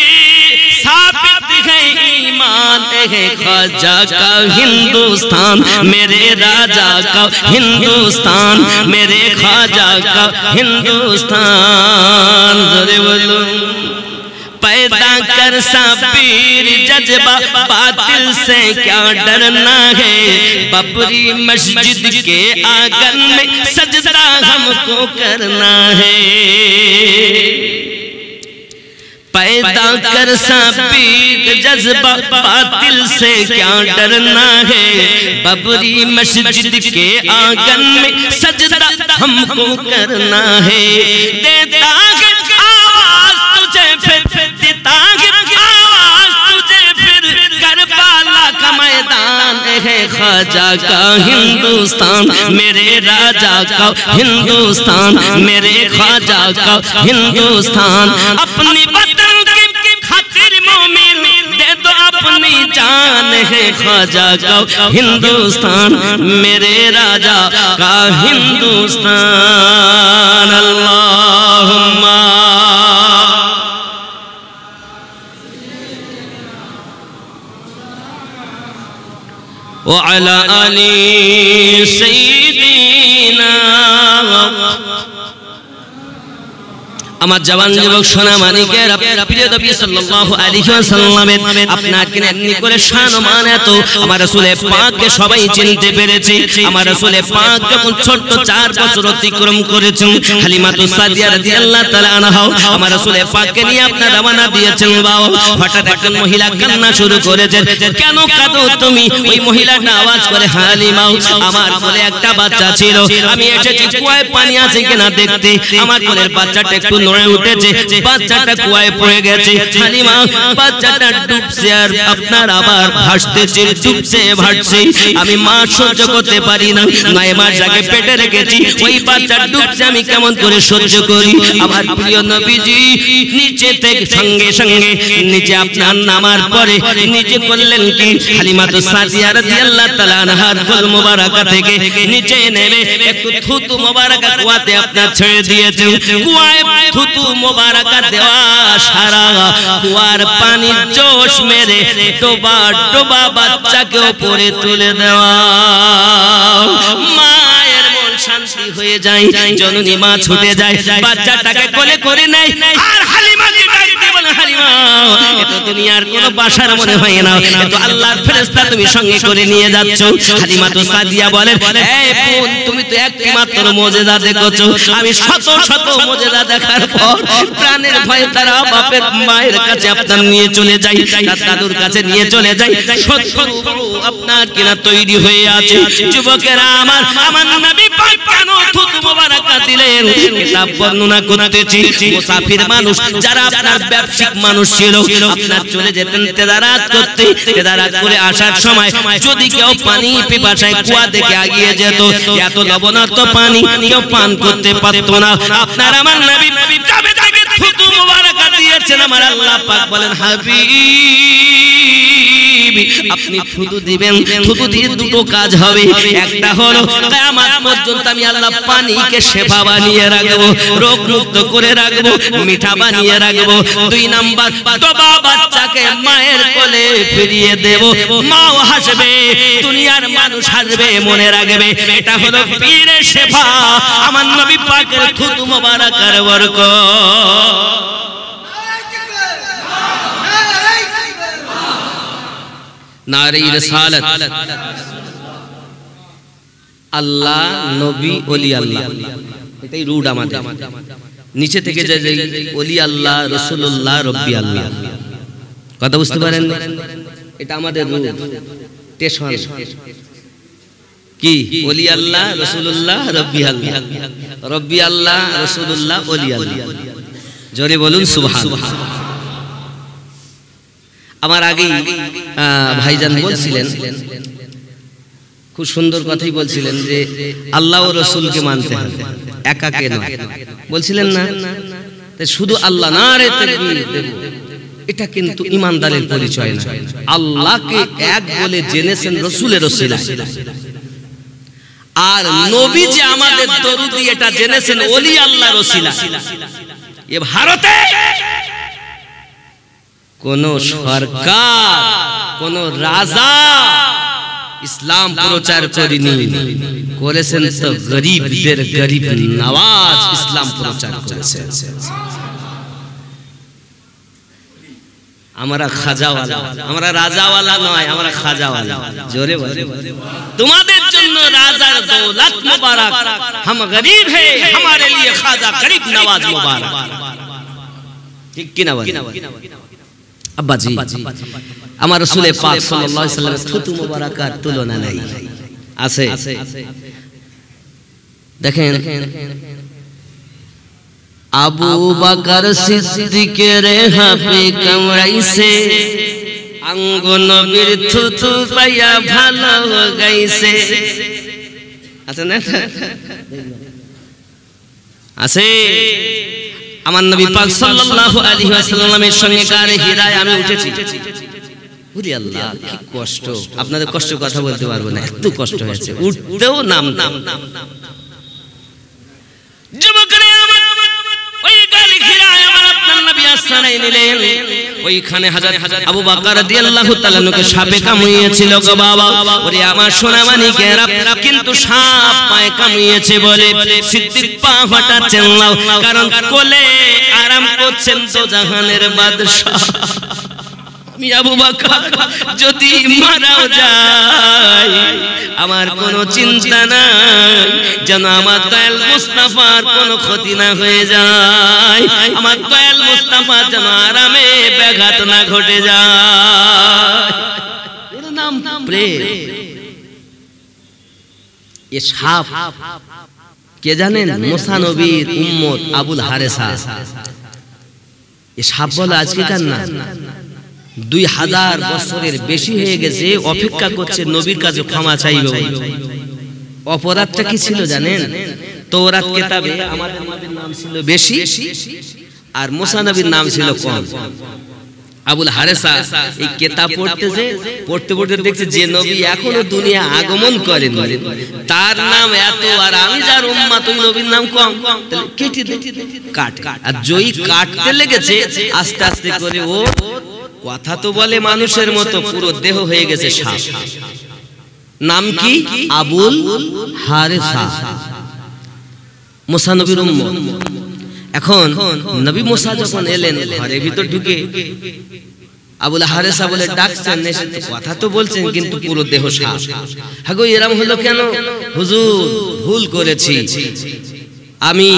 साबित है ईमान है ख्वाजा का हिंदुस्तान, मेरे राजा का हिंदुस्तान, मेरे ख्वाजा का हिंदुस्तान। ज़रे बोलो पैदा कर सबीर जज्बा, बातिल से क्या डरना है, बबरी मस्जिद के आंगन में सजदा हमको करना है। पैदा कर सबीर जज्बा, बातिल से क्या डरना है, बबरी मस्जिद के आंगन में सजदा हमको करना है। देता है आवाज तुझे फिर, देता है आवाज तुझे फिर, करबला का मैदान है ख्वाजा का हिंदुस्तान, मेरे राजा का हिंदुस्तान, मेरे ख्वाजा का हिंदुस्तान। अपनी वतन की खातिर मोमिन दे दो अपनी जान है ख्वाजा का हिंदुस्तान, मेरे राजा का हिंदुस्तान। अल्लाहुम्मा व अला आली सय्यिदिना। আমার জওয়ান যুবক সোনা মানিকের প্রিয় নবী সাল্লাল্লাহু আলাইহি ওয়াসাল্লামের আপনাকে এমনি করে শান ও মান এত, আমার রাসূল পাককে সবাই চিনতে পেরেছে। আমার রাসূল পাক যখন ছোট 4 বছর অতিক্রম করেছেন, হালিমাতু সাদিয়া রাদিয়াল্লাহু তাআলা আনহা আমার রাসূল পাককে নিয়ে আপনার রওনা দিয়েছেন। বাবা হঠাৎ একজন মহিলা কান্না শুরু করেছেন। কেন কাঁদো তুমি? ওই মহিলাটা আওয়াজ করে, হালিমা আমার কোলে একটা বাচ্চা ছিল, আমি এসেছি কুয়ায় পানি আছে কিনা দেখতে। আমার কোলের বাচ্চাটা একটু নড়ে উঠেছে, বাচ্চাটা কুয়ায় পড়ে গেছে। হালিমা বাচ্চাটা ডুবছে আর আপনার আবার ভাসতেছে, ডুবছে ভাসছে। আমি মা সহ্য করতে পারি না, 9 মাস আগে পেটে রেখেছি, ওই বাচ্চা ডুবছে, আমি কেমন করে সহ্য করি? আমার প্রিয় নবীজি নিচে থেকে সঙ্গে সঙ্গে নিচে আপনার নামার পরে নিচে করলেন কি, হালিমাতু সাদিয়া রাদিয়াল্লাহু তাআলা আনহার কোল মোবারকা থেকে নিচে নেমে একটু থুতু মোবারকা কুয়াতে আপনার ছেড়ে দিয়েছেন। কুয়ায় থুতু মোবারকা দেওয়া সারা কুয়ার পানি জোশ মেরে ডোবা ডোবা বাচ্চাকে উপরে তুলে দেওয়া। মায়ের মন শান্তি হয়ে যায়, জননী মা ছুটে যায়, বাচ্চাটাকে কোলে করে নেয়। আর হালিমাকে ডাক দিয়ে বলে, হালিমা এটা দুনিয়ার কোনো বাসার মনে হয় না, এটা আল্লাহর ফেরেশতা তুমি সঙ্গে করে নিয়ে যাচ্ছ। হালিমাতু সাদিয়া বলেন, এই বোন তুমি তো একটি মাত্র মুজিজা দেখেছো, আমি শত শত মুজিজা দেখার পর প্রাণের ভয়ে তারা বাপের মায়ের কাছে আপনার নিয়ে চলে যায়, তার দাদুর কাছে নিয়ে চলে যায়। শত্রু আপনার কিনা তৈরি হয়ে আছে। যুবকেরা আমার, আমার নবী পাক কেন থুতু মোবারকা দিলেন? কিতাব বর্ণনা করতেছি। মুসাফির মানুষ যারা আপনার ব্যবসায়িক মানুষ ছিল, আপনার চলে যেতেন তেজারাত করতে, তেজারাত করে আসার সময় যদি কেউ পানি পিপাসায় কুয়া থেকে আগিয়ে যেত, এত লবণাক্ত পানি কেউ পান করতে পারত না। আপনার আমার নবী যাবে তাকে থুতু মোবারকা দিয়েছেন। আমার আল্লাহ পাক বলেন, হাবিব আপনি থুতু দিবেন, থুতু দিয়ে দুটো কাজ হবে। একটা হলো কিয়ামত পর্যন্ত আমি আল্লাহ পানিকে শেফা বানিয়ে রাখবো, রোগ মুক্ত করে রাখবো, মিঠা বানিয়ে রাখবো। 2 নাম্বার তবা বাচ্চাকে মায়ের কোলে ফিরিয়ে দেব, মাও হাসবে, দুনিয়ার মানুষ হাসবে, মনে রাখবে এটা হলো পীরের শেফা। আমার নবী পাকের থুতু মোবারকার বরকত। নারে রিসালাত। আল্লাহ নবী ওলি আল্লাহ, এটাই রুট আমাদের। নিচে থেকে যে ওলি আল্লাহ, রাসূলুল্লাহ, রব্বি আল্লাহ, কথা বুঝতে পারেন? এটা আমাদের রুট, স্টেশন। কি ওলি আল্লাহ রাসূলুল্লাহ রব্বি আল্লাহ, রব্বি আল্লাহ রাসূলুল্লাহ ওলি আল্লাহ। জোরে বলুন সুবহানাল্লাহ। আমার আগেই ভাইজান বলছিলেন, খুব সুন্দর কথাই বলছিলেন যে আল্লাহ ও রাসূলকে মানতে হবে, একাকে নয়। বলছিলেন না শুধু আল্লাহ নারে তাকবীর দেব, এটা কিন্তু ঈমানদারের পরিচয় না। আল্লাহকে এক বলে জেনেছেন রাসূলের ওসিলায়, আর নবী যে আমাদের দরুদি এটা জেনেছেন ওলি আল্লাহর ওসিলায়। এ ভারতে কোন সরকার, কোন রাজা ইসলাম প্রচার করেনি, করেছেন তো গরিবদের গরিব নওয়াজ ইসলাম প্রচার করেছেন। আমরা খাজাওয়ালা, আমরা রাজাওয়ালা নয়, আমরা খাজাওয়ালা। জোরে বলে তোমাদের জন্য রাজার দৌলত মুবারক, हम गरीब हैं हमारे लिए खाजा गरीब नवाज मुबारक। ঠিক কি না বলে আব্বাজি? আমার রাসূল পাক সাল্লাল্লাহু আলাইহি ওয়াসাল্লামের থুতু মুবারাকার তুলনা নাই, আছে? দেখেন আবু বকর সিদ্দিকের হাতে কামড়াইছে, আঙ্গ নবীর থুতু পাইয়া ভালো গাইছে। আছে না? আছে। আমার নবী পাক সাল্লাল্লাহু আলাইহি ওয়াসাল্লামের সঙ্গে গারে হিরায় আমি উঠেছি। ওরে আল্লাহ কি কষ্ট, আপনাদের কষ্ট কথা বলতে পারবো না, এত কষ্ট হয়েছে, উঠতেও নাম। যুবকরা আমার ওই গারে হিরায় আমার আপনার নবী আশ্রয় নিলেন। ওইখানে হযরত আবু বকর রাদিয়াল্লাহু তাআলা কে সাপে কামড়িয়েছিল গো বাবা। ওরে আমার সোনামানিকেরা, কিন্তু সাপ পায়ে কামড়িয়েছে বলে সিদ্দিক পা হটাচ্ছেন না, কারণ কোলে আরাম করছেন তো জাহানের বাদশা। আমি আবু বকর যদি মারাও যায় আমার কোনো চিন্তা নাই, যেন আমার দয়াল মুস্তাফার কোনো ক্ষতি না হয়ে যায়, আমার দয়াল মুস্তাফা যেন আরামে ব্যাঘাত না ঘটে যায়। এর নাম প্রেম। এ সাপ কে জানেন? মুসা নবীর উম্মত আবুল হারেসা। এ সাপ বলে আজকেকার না, 2000 বছরের বেশি হয়ে গেছে, অপেক্ষা করছে নবীর কাছে ক্ষমা চাইবে। অপরাধটা কি ছিল জানেন? তওরাত কিতাবে আমাদের নবীর নাম ছিল বেশি, আর মুসা নবীর নাম ছিল কম। আবুল হারেসা এই কিতাব পড়তে দেখছে যে নবী এখনো দুনিয়া আগমন করেন তার নাম এত, আর আমি যার উম্মত ওই নবীর নাম কম, তাহলে কেটে কাট। আর জয়ী কাটতে লেগেছে, আস্তে আস্তে করে ও কথা তো বলে মানুষের মতো, পুরো দেহ হয়ে গেছে সাপ। নাম কি? আবুল হারেসা, মুসা নবীর উম্মত। এখন নবী মুসা যখন এলেন ঘরের ভিতর ঢুকে আবুল হারেসা বলে ডাকছেন, কথা তো বলছেন কিন্তু পুরো দেহ সাপ। হাগো এরকম হলো কেন? হুজুর ভুল করেছি, আমি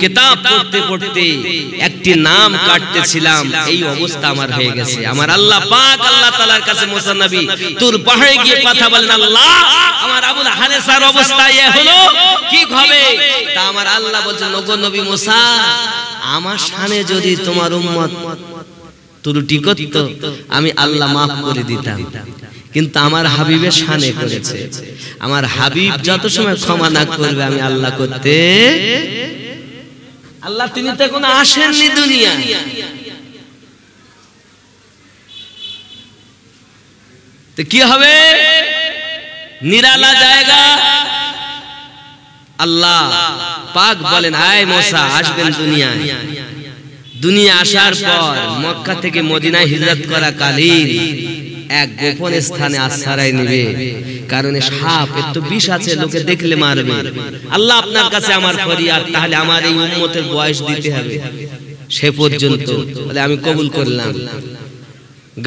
কিতাব পড়তে একটি নাম কাটতেছিলাম, এই অবস্থা আমার হয়ে গেছে। আমার আল্লাহ পাক আল্লাহ তাআলার কাছে মুসা নবী তুর পাহাড়ে গিয়ে কথা বলেন, আল্লাহ আমার আবুল হারেসার অবস্থা এই হলো, কি হবে? তা আমার আল্লাহ বলছেন, ওগো নবী মুসা, আমার শানে যদি তোমার উম্মত ত্রুটি করত আমি আল্লাহ মাফ করে দিতাম, কিন্তু আমার হাবিবের শানে করেছে। আমার হাবিব যত সময় ক্ষমা না করবে আমি আল্লাহ করতে, আল্লাহ তিনি তো কোনো আসেননি দুনিয়া, তো কি হবে? নিরালা জায়গা। আল্লাহ পাক বলেন, আয় মুসা আসবেন দুনিয়ায়। দুনিয়া আসার পর মক্কা থেকে মদিনায় হিজরত করা কালীন এক গোপন স্থানে আশ্রয় নেবে, কারণ সাপ এত বিষ আছে, লোকে দেখলে মারবে। আল্লাহ আপনার কাছে আমার ফরিয়াদ, তাহলে আমার এই উম্মতের বয়স দিতে হবে সে পর্যন্ত, বলে আমি কবুল করলাম।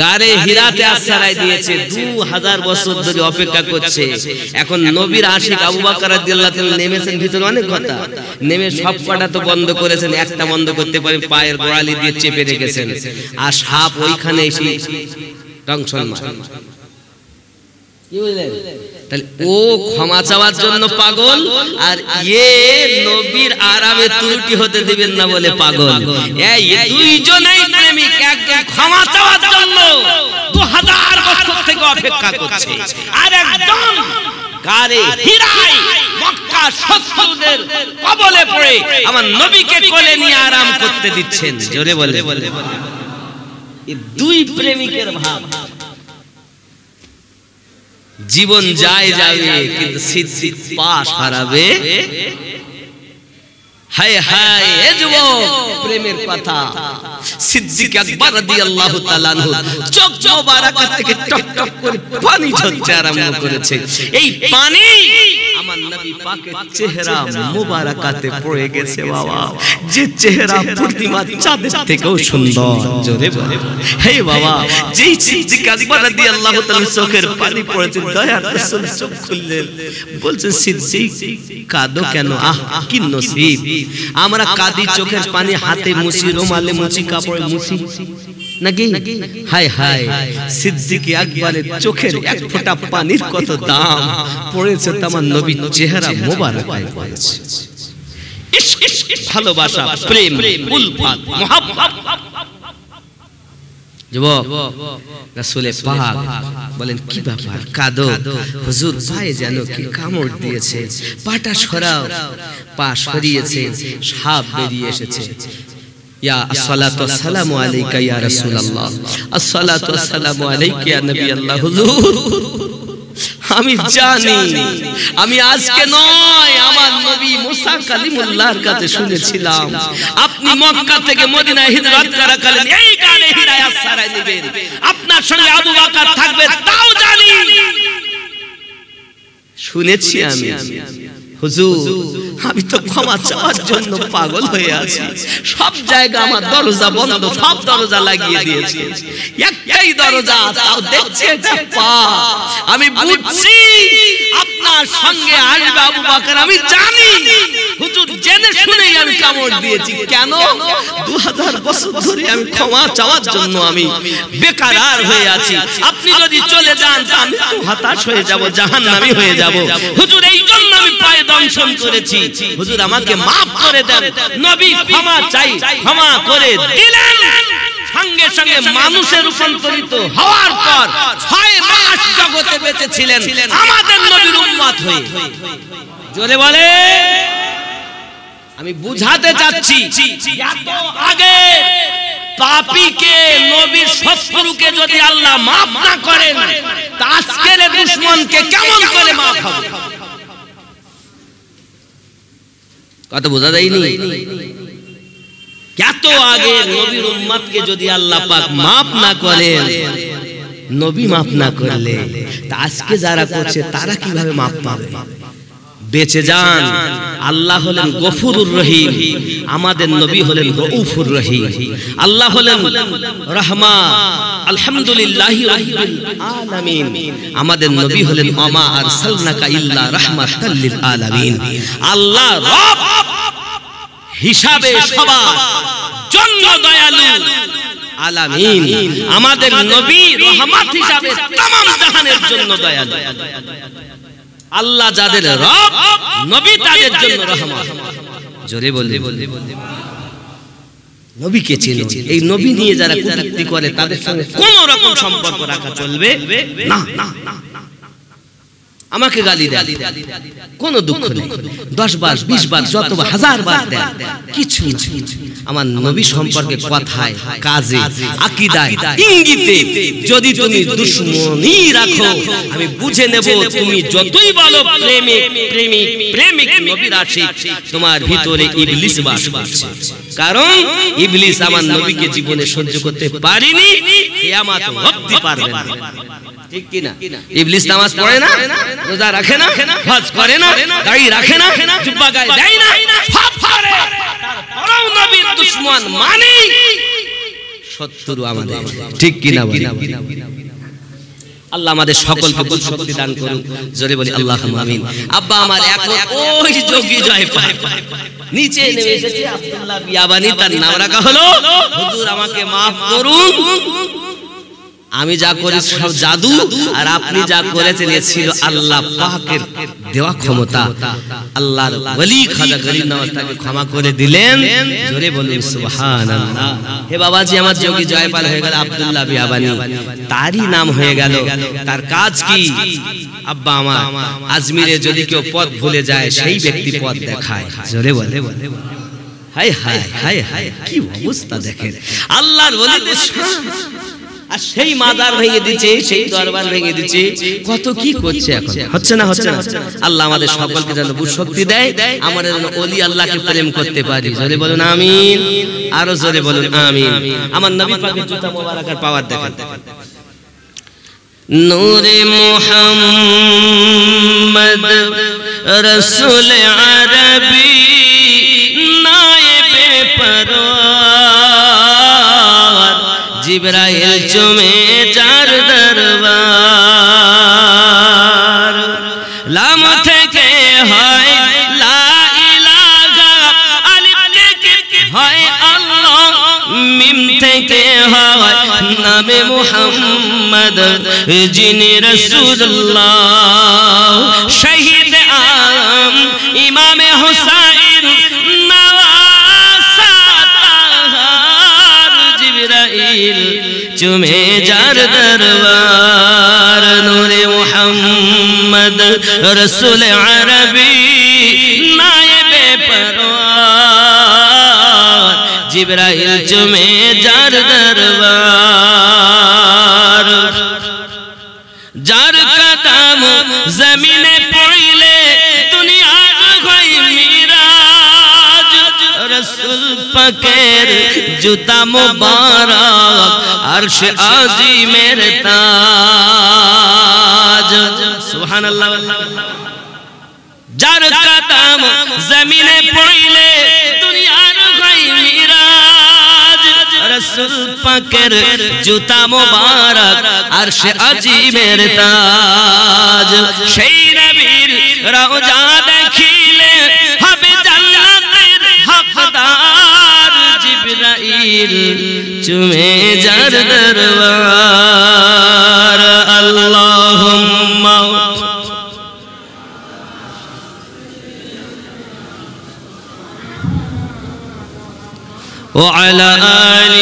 গারে হিরাতে আশ্রয় দিয়েছে, 2000 বছর ধরে অপেক্ষা করছে। এখন নবীর আশিক আবু বকর রাদিয়াল্লাহু তাআলা নেমেছেন ভিতরে, অনেক কথা নেমে সব কটা তো বন্ধ করেছেন, একটা বন্ধ করতে পারেন, পায়ের গোড়ালি দিয়ে চেপে রেখেছেন, আর সাপ ওইখানে এসে টংসন মারে। কি বুঝলেন? তাহলে ও ক্ষমা চাওয়ার জন্য পাগল, আর এ নবীর আরামে ত্রুটি হতে দিবেন না বলে পাগল। এই দুইজনেই প্রেমিক, একজন ক্ষমা চাওয়ার জন্য 2000 বছর থেকে অপেক্ষা করছে, আর একজন গারে হিরায় মক্কা শত্রুদের কবলে পড়ে আমার নবীকে কোলে নিয়ে আরাম করতে দিচ্ছেন। জোরে বলে, এই দুই প্রেমিকের ভাব। জীবন যায় যাবে, কিন্তু সিদ্দিক পাশ হারাবে। হায় হায় এ যুবক, প্রেমের কথা। সিদ্দিক আকবর রাদিয়াল্লাহু তাআলা আনহু চোখ মোবারক থেকে টপ টপ করে পানি ঝরতে আরম্ভ করেছে। এই পানি আমার নবী পাকের চেহারা মোবারকাতে পড়ে গেছে বাবা, যে চেহারা পূর্ণিমা চাঁদের থেকেও সুন্দর। জোরে বলে হে বাবা, যেই সিদ্দিক আকবর রাদিয়াল্লাহু তাআলা চোখের পানি পড়েছে, দয়ার রাসূল চোখ খুললেন, বলছেন সিদ্দিক কাঁদো কেন? আহ কি নসিব, আমরা কাঁদি চোখের পানি হাতে মুছি, রুমালে মুছি, কাপড়ে মুছি নাকি? হায় হায়, সিদ্দিক আকবরের চোখের এক ফোঁটা পানির কত দাম পড়েছে আমার নবীর চেহারা মোবারকায় পড়েছে। ইশক, ভালোবাসা, প্রেম, উলফত, মুহাব্বত। যুবক, রাসূলে পাক বলেন কি ব্যাপার কাঁদো? হুজুর পায়ে যেন কি কামড় দিয়েছে, পাটা সরাও। পা সরিয়েছে, সাপ বেরিয়ে এসেছে। ইয়া আসসালাতু ওয়াসসালামু আলাইকা ইয়া রাসূলুল্লাহ, আসসালাতু ওয়াসসালামু আলাইকা ইয়া নবী আল্লাহ। হুজুর আমি জানি, আমি আজকে নয়, আমার নবী মুসা কালিমুল্লাহর কাছে শুনেছিলাম আপনি মক্কা থেকে মদিনায় হিজরত করাকালীন এই গানে হিরায় আশ্রয় নেবেন, আপনার সঙ্গে আবু বকর থাকবে, তাও জানি, শুনেছি আমি। হুজুর আমি তো ক্ষমা চাওয়ার জন্য পাগল হয়ে আছি, সব জায়গা আমার দরজা বন্ধ, সব দরজা লাগিয়ে দিয়েছি, একটাই দরজা, তাও দেখছি এটা পা। আমি বুঝছি আপনার সঙ্গে আসবে আবু বকর, আমি জানি। হুজুর জেনে শুনেই আমি কামড় দিয়েছি। কেন? 2000 বছর ধরে আমি ক্ষমা চাওয়ার জন্য আমি বেকারার হয়ে আছি। আপনি যদি চলে যান তা আমি তো হতাশ হয়ে যাব, জাহান্নামী হয়ে যাব। হুজুর এই জন্য আমি পায়ে দংশন করেছি, হুজুর আমাকে মাফ করে দেন। নবী ক্ষমা চাই, ক্ষমা করে দিলেন। সঙ্গে সঙ্গে মানুষের রূপান্তরিত হওয়ার পর 6 মাস জগতে বেঁচে ছিলেন আমাদের নবীর উম্মত হয়ে। জোরে বলে, আমি বুঝাতে চাচ্ছি, এত আগে পাপীকে, নবীর শত্রুকে যদি আল্লাহ মাফ না করেন, তা আজকের দুশমনকে কেমন করে মাফ হবে? কথা বোঝা যায়নি? এত আগে নবীর উম্মতকে যদি আল্লাহ পাক মাফ না করেন, নবী মাফ না করলে, তা আজকে যারা করছে তারা কিভাবে মাফ পাবে? বেঁচে যান। আল্লাহ হলেন গফুরুর রহিম, আমাদের নবী হলেন রউফুর রহিম। আল্লাহ হলেন রহমান, আলহামদুলিল্লাহি রাব্বিল আলামিন। আমাদের নবী হলেন ওমা আরসালনাকা ইল্লা রাহমাতাল লিল আলামিন। আল্লাহ রব হিসাবে সবার জন্য দয়ালু আলামিন। আমাদের নবী রহমত হিসাবে तमाम জাহানের জন্য দয়ালু। আল্লাহ যাদের রব, নবী তাদের জন্য রহমত। জোরে বলবে, নবীকে চেনো। এই নবী নিয়ে যারা কটূক্তি করে তাদের সঙ্গে কোনো রকম সম্পর্ক রাখা চলবে না। আমাকে গালি দেয়, কোনো দুঃখ নেই, 10 বার 20 বার যতবার 1000 বার দেন, কিছু না। আমার নবী সম্পর্কে কথায়, কাজে, আকীদায়, ইঙ্গিতে যদি তুমি দুশমনী রাখো, আমি বুঝে নেব তুমি যতই বলো প্রেমিক প্রেমিক প্রেমিক নবীর আশিক, তোমার ভিতরে ইবলিস বাস করছে। কারণ ইবলিস আমার নবীকে জীবনে সহ্য করতে পারেনি, কিয়ামত অবধি পারবে না। ঠিক কি না? ইবলিস নামাজ পড়ে না, রোজা রাখে না, হজ করে না, দাড়ি রাখে না, জুব্বা গায়ে দেয় না, সব করে, তারপরেও নবীর দুশমন মানে শত্রু আমাদের। ঠিক কি না? আল্লাহ আমাদের সকলকে বুঝ শক্তি দান করুন। জোরে বলি আল্লাহুম্মা আমিন। আব্বা আমার এখন ওই যোগী জয় পায় নিচে নেমে এসেছে, আব্দুল্লাহ বিয়াবানি তার নাম রাখা হলো। হুজুর আমাকে maaf করুন, আমি যা করেছি সব জাদু, আর আপনি যা করেছেন এ ছিল আল্লাহ পাকের দেওয়া ক্ষমতা। আল্লাহর ওলি খাজা গরিব নওয়াজ তাকে ক্ষমা করে দিলেন। জোরে বলুন সুবহানাল্লাহ। হে বাবাজি, আমার যোগী জয়পাল হয়ে গেল আব্দুল্লাহ বিয়াবানি, তারই নাম হয়ে গেল। তার কাজ কি? আব্বা আমার, আজমিরে যদি কেউ পথ ভুলে যায় সেই ব্যক্তি পথ দেখায়। জোরে বলে, হায় হায় হায় হায়, কি অবস্থা দেখেন আল্লাহর ওলিদের শান। আর সেই মাজার ভেঙে দিচ্ছে, সেই দরবার ভেঙে দিচ্ছে, কত কি করছে। এখন হচ্ছে না, হচ্ছে না। আল্লাহ আমাদের সকলকে যেন বুঝশক্তি দেয়, আমরা যেন ওলি আল্লাহকে প্রেম করতে পারি। জোরে বলুন আমিন, আরো জোরে বলুন আমিন। আমার নবী পাকের জুতা মোবারকের পাওয়ার দেখেন। নূরে মুহাম্মদ রাসূল আরবী নায়েবে পরওয়ার, জিবরাইল চুমে যার দরবার। লাম থেকে হয় লা ইলাহা, আলিফ থেকে হয় আল্লাহ, মিম থেকে হয় নামে মুহাম্মদ, যিনি রাসূলুল্লাহ। শহীদ আলম ইমামে হুসাইন নওয়াসাতার, জিবরাইল চুমে যার দরবার। নূরে মুহাম্মদ রাসূল আরবী নায়েবে পরওয়ার, জিবরাইল চুমে যার দরবার। যার কদম জমিনে পড়িলে দুনিয়ার হয় মিরাজ, রাসূল পাকের জুতা মুবারক আরশ আজিমের তাজ। সুবহানাল্লাহ। যার কদম জমিনে পড়িলে দুনিয়ার হয় মিরাজ, রাসূল পাকের জুতা মুবারক আরশ আজিমের তাজ। সেই নবীর রওজা দেখিলে হবে জান্নাতের হকদার, জিবরাইল চুমে যার দরবার। আল্লাহুম্মা وعلى آل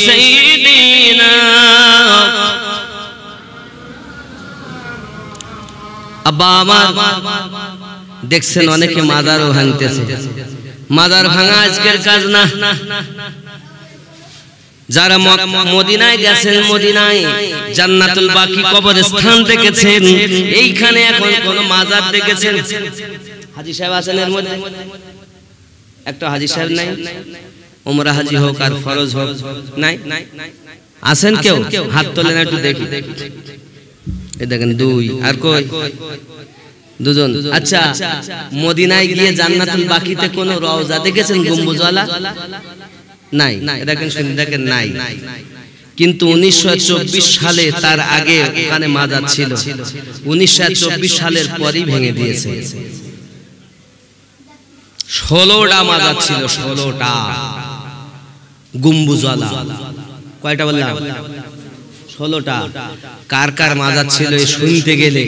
سيدنا। আব্বা আমার, দেখছেন অনেকে মাজারও ভাঙতেছে। মাজার ভাঙা আজকের কাজ না। যারা মদিনায় গেছেন, মদিনায় জান্নাতুল বাকি কবরস্থান দেখেছেন, এইখানে এখন কোন মাজার দেখেছেন? হাজী সাহেব আছেন এর মধ্যে? একটা হাজী সাহেব নাই? উমরা হাজি হোক আর ফরজ হোক, নাই? আছেন কেউ? হাত তোলেন একটু দেখি। এই দেখেন দুই, আর কই? দুজন। আচ্ছা, মদিনায় গিয়ে জান্নাতুল বাকিতে কোন রওজা দেখেছেন গম্বুজওয়ালা? নাই। দেখেন, শুনে দেখেন, নাই। কিন্তু 1924 সালে, তার আগে ওখানে মাজার ছিল। 1924 সালের পরই ভেঙে দিয়েছে। 16টা মাজার ছিল, 16টা গম্বুজওয়ালা। কয়টা বললাম? 16টা। কার কার মাজার ছিল শুনতে গেলে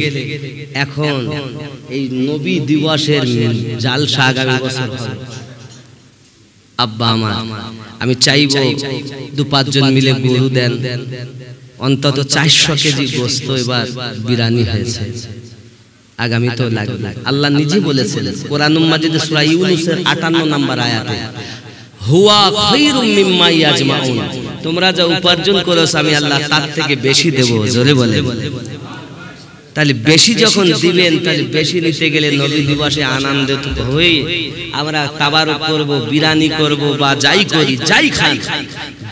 এখন এই নবী দিবসের জালসা আগামী বছর হবে। আব্বা আমার, আমি চাইবো 2-5 জন মিলে গরু দেন, অন্তত 400 কেজি গোশত এবার বিরানি হয়েছে। আগামী তো লাগবে। আল্লাহ নিজে বলেছেন কোরআনুল মাজিদে সূরা ইউনূসের 58 নম্বর আয়াতে, হুয়া খায়রুম মিম্মা ইয়াজমাউন, তোমরা যা উপার্জন করেছো আমি আল্লাহ তার থেকে বেশি দেব। জোরে বলে। তাহলে বেশি যখন দিবেন, তাহলে বেশি নিতে গেলে নবী দিবসে আনন্দিত হই আমরা তাবারক করব, বিরানি করব, বা যাই করি, যাই খাই,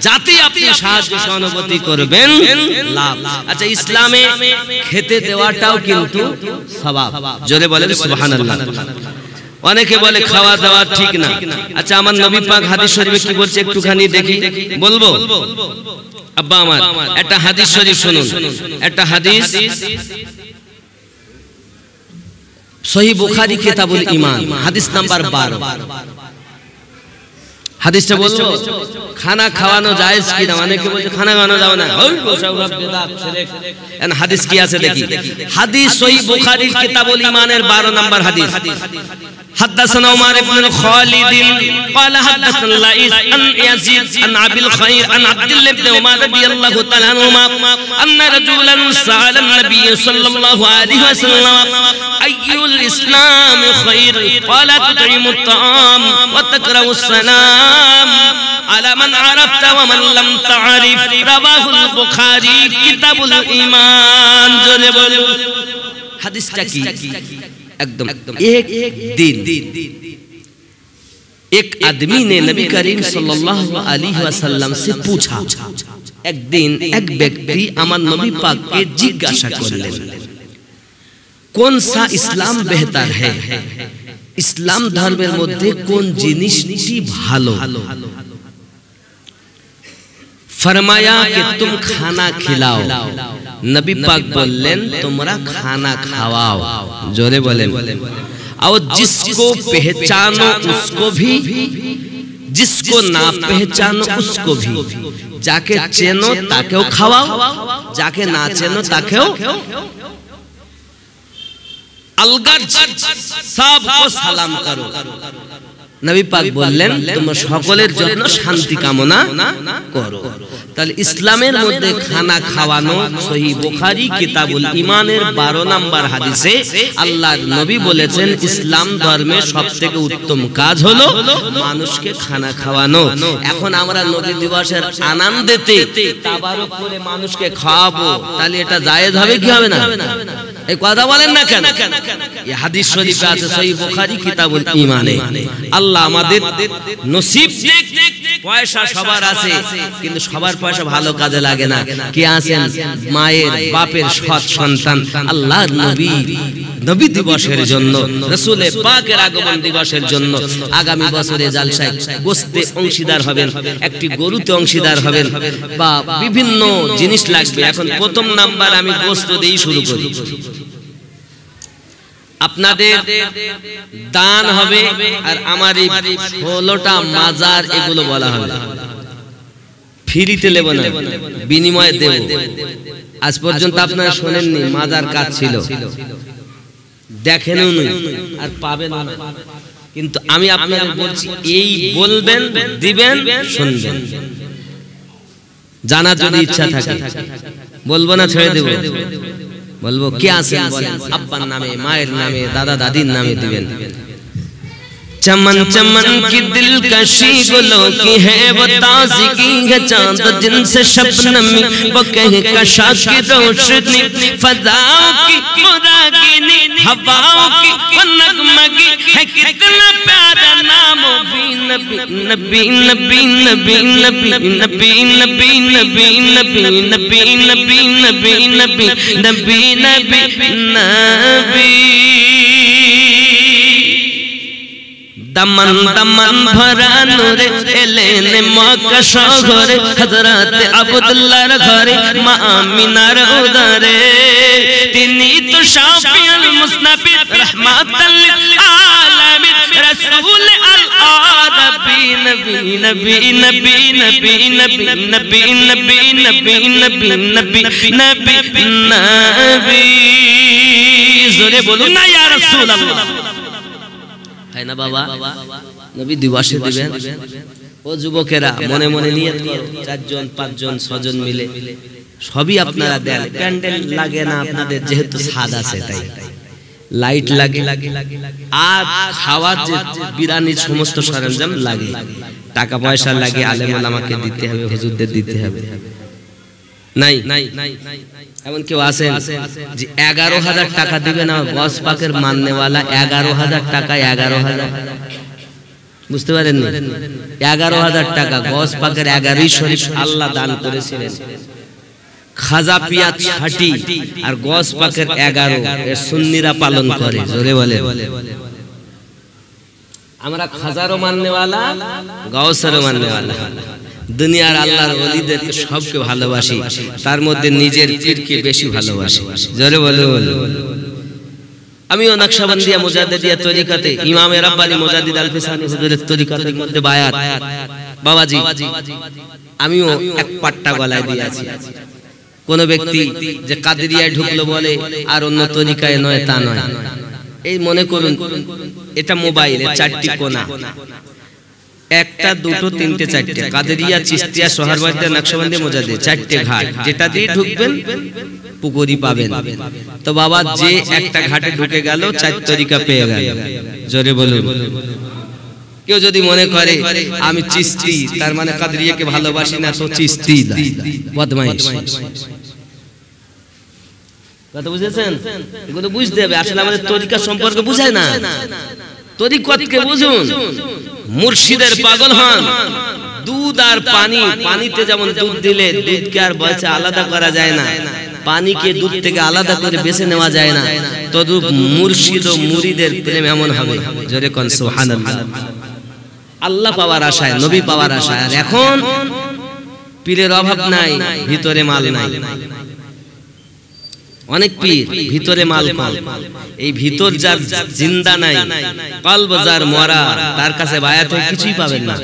যাতে আপনি সাহায্য সহানুভূতি করবেন, লাভ। আচ্ছা, ইসলামে খেতে দেওয়াটাও কিন্তু সওয়াব। জোরে বলেন সুবহানাল্লাহ। অনেকে বলে খাওয়া দাওয়া ঠিক না। আচ্ছা, আমার নবী পাক হাদিস শরীফে কি বলছে একটুখানি দেখি, বলবো? আব্বা আমার, একটা হাদিস শরীফ শুনুন। একটা হাদিস সহিহ বুখারী কিতাবুল ঈমান, হাদিস নাম্বার 12। হাদিসটা বলবো খানা খাওয়ানো জায়েজ কি না? অনেকে বলছে খানা খাওয়ানো যাবে না, ওই ওসব বিদআত শিরক। এন হাদিস কি আছে দেখি। হাদিস সহিহ বুখারীর কিতাবুল ঈমানের 12 নম্বর হাদিস। حدثنا عمر بن خالد قال حدثنا لئيس عن يزيد عن ابي الخير عن عبد الله بن عمر رضي الله تعالى عنهما ان رجلا سأل النبي صلى الله عليه وسلم اي الاسلام خير قال تطعم الطعام وتقرأ السلام على من عرفت ومن لم تعرف رواه البخاري كتاب الايمان। জোরে বলুন হাদিসটা কি? एकदम एक दिन एक आदमी ने नबी करीम सल्लल्लाहु अलैहि वसल्लम से पूछा, एक दिन एक व्यक्ति अमर नबी पाक के जिज्ञासा करलेन कौन सा इस्लाम बेहतर है, इस्लाम धर्मेर मध्य कौन जिनिसटी भालो। फरमाया कि तुम खाना खिलाओ। नबी पाक बोलें तुमरा खाना खावाओ। जोरे बोलें और जिसको पहचानो उसको भी, जिसको ना पहचानो उसको भी, जाके चेनो ताकेও खावाओ, जाके ना चेनो ताकेও अलगर्ज सबको सलाम करो। नबी पाक बोलें तुम सकलेर जन्य शांति कामना करो। তাহলে ইসলামের মধ্যে খানা খাওয়ানো সহিহ বুখারী কিতাবুল ঈমানের 12 নম্বর হাদিসে আল্লাহর নবী বলেছেন ইসলাম ধর্মের সবথেকে উত্তম কাজ হলো মানুষকে খানা খাওয়ানো। এখন আমরা নবী দিবসের আনন্দেতে তাবারক করে মানুষকে খাওয়াবো, তাহলে এটা জায়েজ হবে কি হবে না? এই কথা বলেন না কেন? এই হাদিস শরীফে আছে সহিহ বুখারী কিতাবুল ঈমানে। আল্লাহ আমাদের নসিব দেখ। পয়সা সবার আছে কিন্তু সবার পয়সা ভালো কাজে লাগে না। কে আছেন মায়ের বাপের সৎ সন্তান আল্লাহর নবী নবী দিবসের জন্য, রাসূলে পাকের আগমন দিবসের জন্য আগামী বছরে জালসায় গোশতে অংশীদার হবেন, একটি গরুতে অংশীদার হবেন বা বিভিন্ন জিনিস লাগবে। এখন প্রথম নাম্বার আমি গোশত দিয়ে শুরু করি। আপনাদের দান হবে আর আমার এই 16টা মাজার এগুলো বলা হবে ফ্রিতে নেব না, বিনিময়ে দেব। আজ পর্যন্ত আপনারা শুনেননি মাজার কাজ ছিল, দেখেনও না আর পাবেন না, কিন্তু আমি আপনাদের বলছি এই বলবেন, দিবেন, শুনবেন। জানার যদি ইচ্ছা থাকে বলবো না ছেড়ে দেব? বলবো কে আছেন বলেন, আব্বার নামে, মায়ের নামে, দাদা দাদির নামে দিবেন। चमन चमन की दिलकशी गुलों की है वो ताज़गी है चांद जिनसे शबनमी वो कह कशा की रोशनी फजाओं की मुरागिनी हवाओं की वो नगमगी है कितना प्यारा नाम भी नबी नबी नबी नबी नबी नबी नबी नबी नबी नबी नबी नबी नबी नबी नबी नबी दमन दमन भरा नूरे एलेने मक्का शहरे हजरत अब्दुल्लाहर घरे मा आमिनार उदरे तिनी तो शाफिउल मुस्नबी रहमतल लिल आलमीन रसूल अल आरबी नबी नबी नबी नबी नबी नबी नबी नबी नबी नबी नबी नबी जोरे बोलो ना या रसूल अल्लाह है ना बाबा। नबी दिवसे दिবেন। ও যুবকেরা মনে মনে নিয়ত করো, 4 জন 5 জন 6 জন মিলে সবই আপনারা দেন। প্যান্ডেল লাগে না আপনাদের, যেহেতু ছাদ আছে তাই লাইট লাগে আর খাওয়ার যে বিরানির সমস্ত সরঞ্জাম লাগে, টাকা পয়সা লাগে, আলেম ওলামাকে দিতে হবে, হুজুরদের দিতে হবে। নাই এমন কেউ আছেন যে 11,000 টাকা দিবেন না? গস পাকের মাননেওয়ালা 11,000 টাকা, 11,000 বুঝতে পারেন না? 11,000 টাকা গস পাকের 11ই শরীফ আল্লাহ দান করেছিলেন। খাজা পিয়া 60 আর গস পাকের 11 এর সুন্নিরা পালন করে। জোরে বলে আমরা খাজারও মাননেওয়ালা, গাউসেরও মাননেওয়ালা। দুনিয়ার আল্লাহর ওলিদেরকে সবকে ভালোবাসি, তার মধ্যে নিজের পীরকে বেশি ভালোবাসি। জোরে বলো। আমিও নকশবন্দিয়া মুজাদ্দিদিয়া তরিকাতে ইমাম রাব্বানি মুজাদ্দিদ আল ফিসানি হুজুরের তরিকাতের মধ্যে বায়াত বাবাজি আমিও এক পাট্টা গলায় দিয়ে আছি। কোন ব্যক্তি যে কাদেরিয়ায় ঢুকলো বলে আর অন্য তরিকায় নয় তা নয়। এই মনে করুন এটা মোবাইলে চারটি কোণা, একটা দুটো তিনটে চারটে, কাদেরিয়া চিশতিয়া সোহরাওয়ার্দী নকশবন্দি মুজাদ্দিদ চারটে ঘাট, যেটা দিয়ে ঢুকবেন পুকুরি পাবেন। তো বাবা যে একটা ঘাটে ঢুকে গেল চার তরিকা পেয়ে গেল। জোরে বলুন। কেউ যদি মনে করে আমি চিশতি তার মানে কাদেরিয়াকে ভালোবাসি না, তো চিশতি বদমাইশ। কথা বুঝেছেন? এগুলো বুঝতে হবে। আসলে আমাদের তরিকা সম্পর্কে বুঝায় না, তরিকতকে বুঝুন। মুর্শিদের পাগল হন। দুধ আর পানি, পানিতে যেমন দুধ দিলে দুধকে আর বলছে আলাদা করা যায় না, পানিকে দুধ থেকে আলাদা করে বেছে নেওয়া যায় না, তদ্রূপ মুর্শিদ ও মুরিদের প্রেম এমন হবে। জোরে কোন সুবহানাল্লাহ। আল্লাহ পাওয়ার আশায়, নবী পাওয়ার আশায়। আর এখন পীরের অভাব নাই, ভিতরে মাল নাই। অনেক পীর ভিতরে মাল কম। এই ভিতর যার জিন্দা নাই, কলব যার মরা, তার কাছে বায়াত হয়ে কিছুই পাবেন না।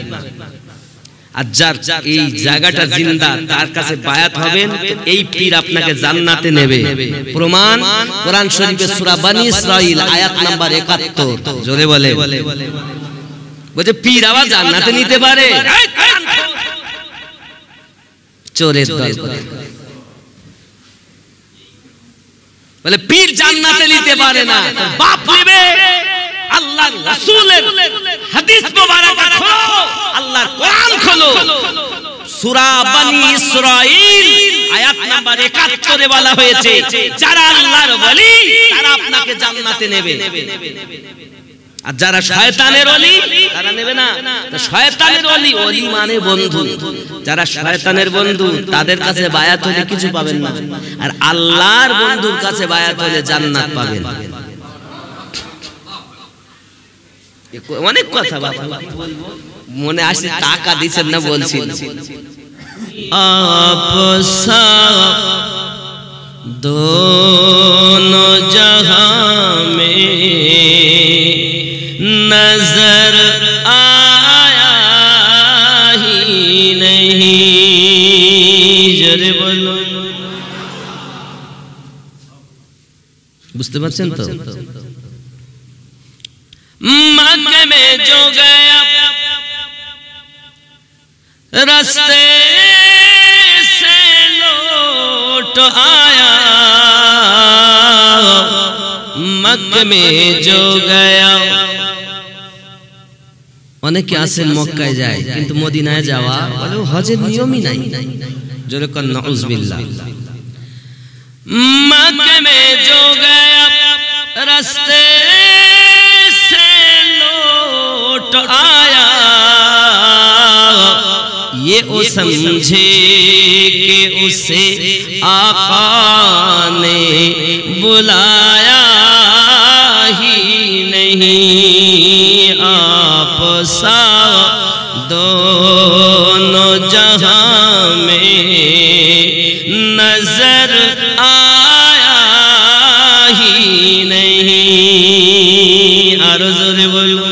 আর যার এই জায়গাটা জিন্দা, তার কাছে বায়াত হবেন, এই পীর আপনাকে জান্নাতে নেবে। প্রমাণ কোরআন শরীফের সূরা বনী ইসরাঈল আয়াত নাম্বার ৭১। জোরে বলে বলে পীর আবার জান্নাতে নিতে পারে? চোরের দল বলে পীর জান্নাতে নিতে পারে না। বাপ নেবে আল্লাহর রাসূলের হাদিস মোবারক খোলো, আল্লাহর কোরআন খোলো। সূরা বনী ইসরাঈল আয়াত নাম্বার ৭১ এ বলা হয়েছে যারা আল্লাহর ওলি তারা আপনাকে জান্নাতে নেবে। আর যারা শয়তানের ওলি তারা নেবে না। তো শয়তানের ওলি, ওলি মানে বন্ধু, যারা শয়তানের বন্ধু তাদের কাছে বায়াত হলে কিছু পাবেন না, আর আল্লাহর বন্ধুর কাছে বায়াত হলে জান্নাত পাবেন। অনেক কথা বাবা মনে আসে, টাকা দিচ্ছেন না বলছি। আপসা দোনো জাহাঁ মে नजर आया ही नहीं। जरे बोलो, बुझते पारছেন তো? मक्के में जो गया रास्ते से लौट आया, मक्के में जो गया। অনেকে আছেন মক্কায় যায় কিন্তু মদিনায় যাওয়া বলে হজের নিয়মই নাই। জোরে কোন নাউজুবিল্লাহ। মক্কা মে जो गया रास्ते से लौट आया, ये ओ समझे कि उसे आका ने बुलाया ही नहीं। आपसा दोनों जहां में नजर आया ही नहीं। और जोरे बोलो,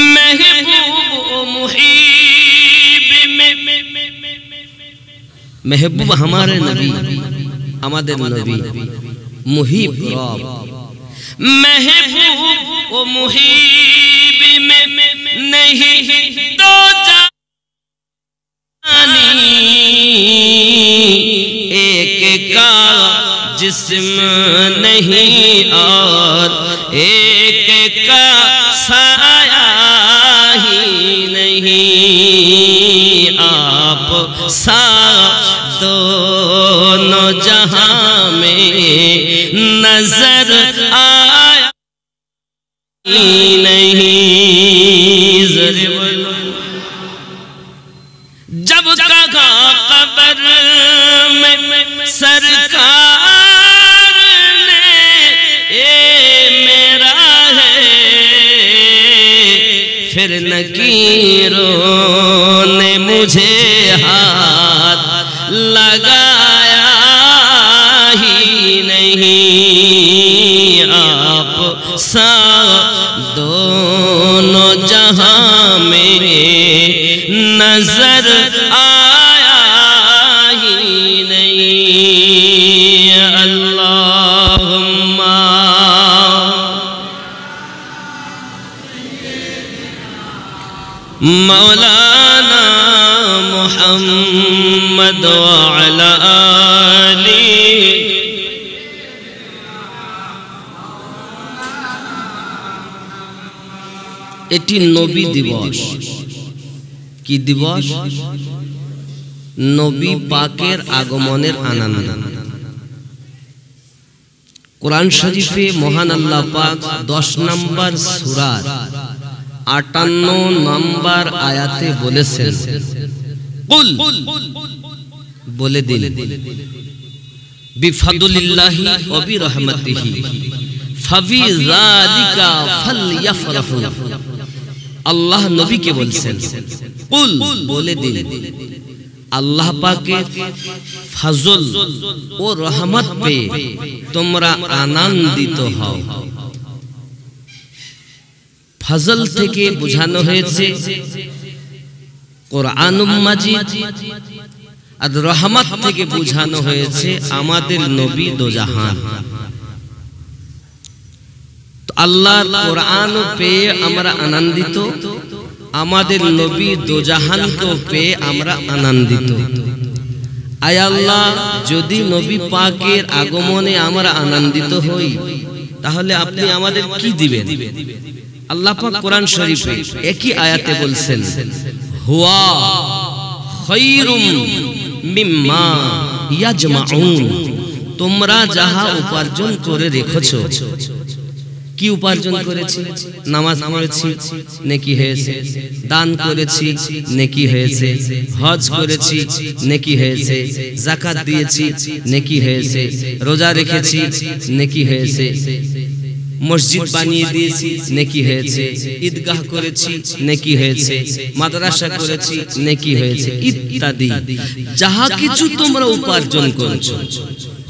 महबूब मुहीब में, महबूब हमारे नबी, हमारे नबी, मुहीब रब। महबूब वो मुहीब में नहीं तो जानी, एक का जिस्म नहीं और एक का साया ही नहीं। आप सा दोनों जहां में नजर आया नहीं। जरे बोलो, जब कहा कब्र में सरकार ने ये मेरा है, फिर नकीरों ने मुझे हाथ लगाया ही नहीं। आप सा दोनों जहां में नजर आया ही नहीं। अल्लाहुम्मा मौलाना मुहम्मद व अला आली। এটি নবী দিবস। কি দিবস? নবী পাকের আগমনের আনন্দ। কোরআন শরীফে মহান আল্লাহ পাক 10 নম্বর সূরার 58 নম্বর আয়াতে বলেছেন, কুল বলে দিন, বিফাদলিল্লাহি ওয়া বিরহমাতিহি ফাবি যালিকা ফালইফরাহু। আল্লাহ নবীকে বলছেন, কুল বলে দিন, আল্লাহ পাকের ফজল ও রহমত পেয়ে তোমরা আনন্দিত হও। ফজল থেকে বোঝানো হয়েছে কোরআনুল মাজিদ, আর রহমত থেকে বোঝানো হয়েছে আমাদের নবী দোজাহান। আল্লাহর কোরআন পেয়ে আমরা আনন্দিত, আমাদের নবী দোজাহানকে পেয়ে আমরা আনন্দিত। আয় আল্লাহ, যদি নবী পাকের আগমনে আমরা আনন্দিত হই, তাহলে আপনি আমাদের কি দিবেন? আল্লাহ পাক কোরআন শরীফে একই আয়াতে বলছেন, হুয়া খায়রুম মিম্মা ইয়াজমাউন। তোমরা যাহা উপার্জন করে রেখেছো। কি উপার্জন করেছি? নামাজ পড়েছি, নেকি হয়েছে। দান করেছি, নেকি হয়েছে। হজ করেছি, নেকি হয়েছে। যাকাত দিয়েছি, নেকি হয়েছে। রোজা রেখেছি, নেকি হয়েছে। মসজিদ বানিয়ে দিয়েছি, নেকি হয়েছে। ঈদগাহ করেছি, নেকি হয়েছে। মাদ্রাসা করেছি, নেকি হয়েছে, ইত্যাদি। যাহা কিছু তোমরা উপার্জন করেছো,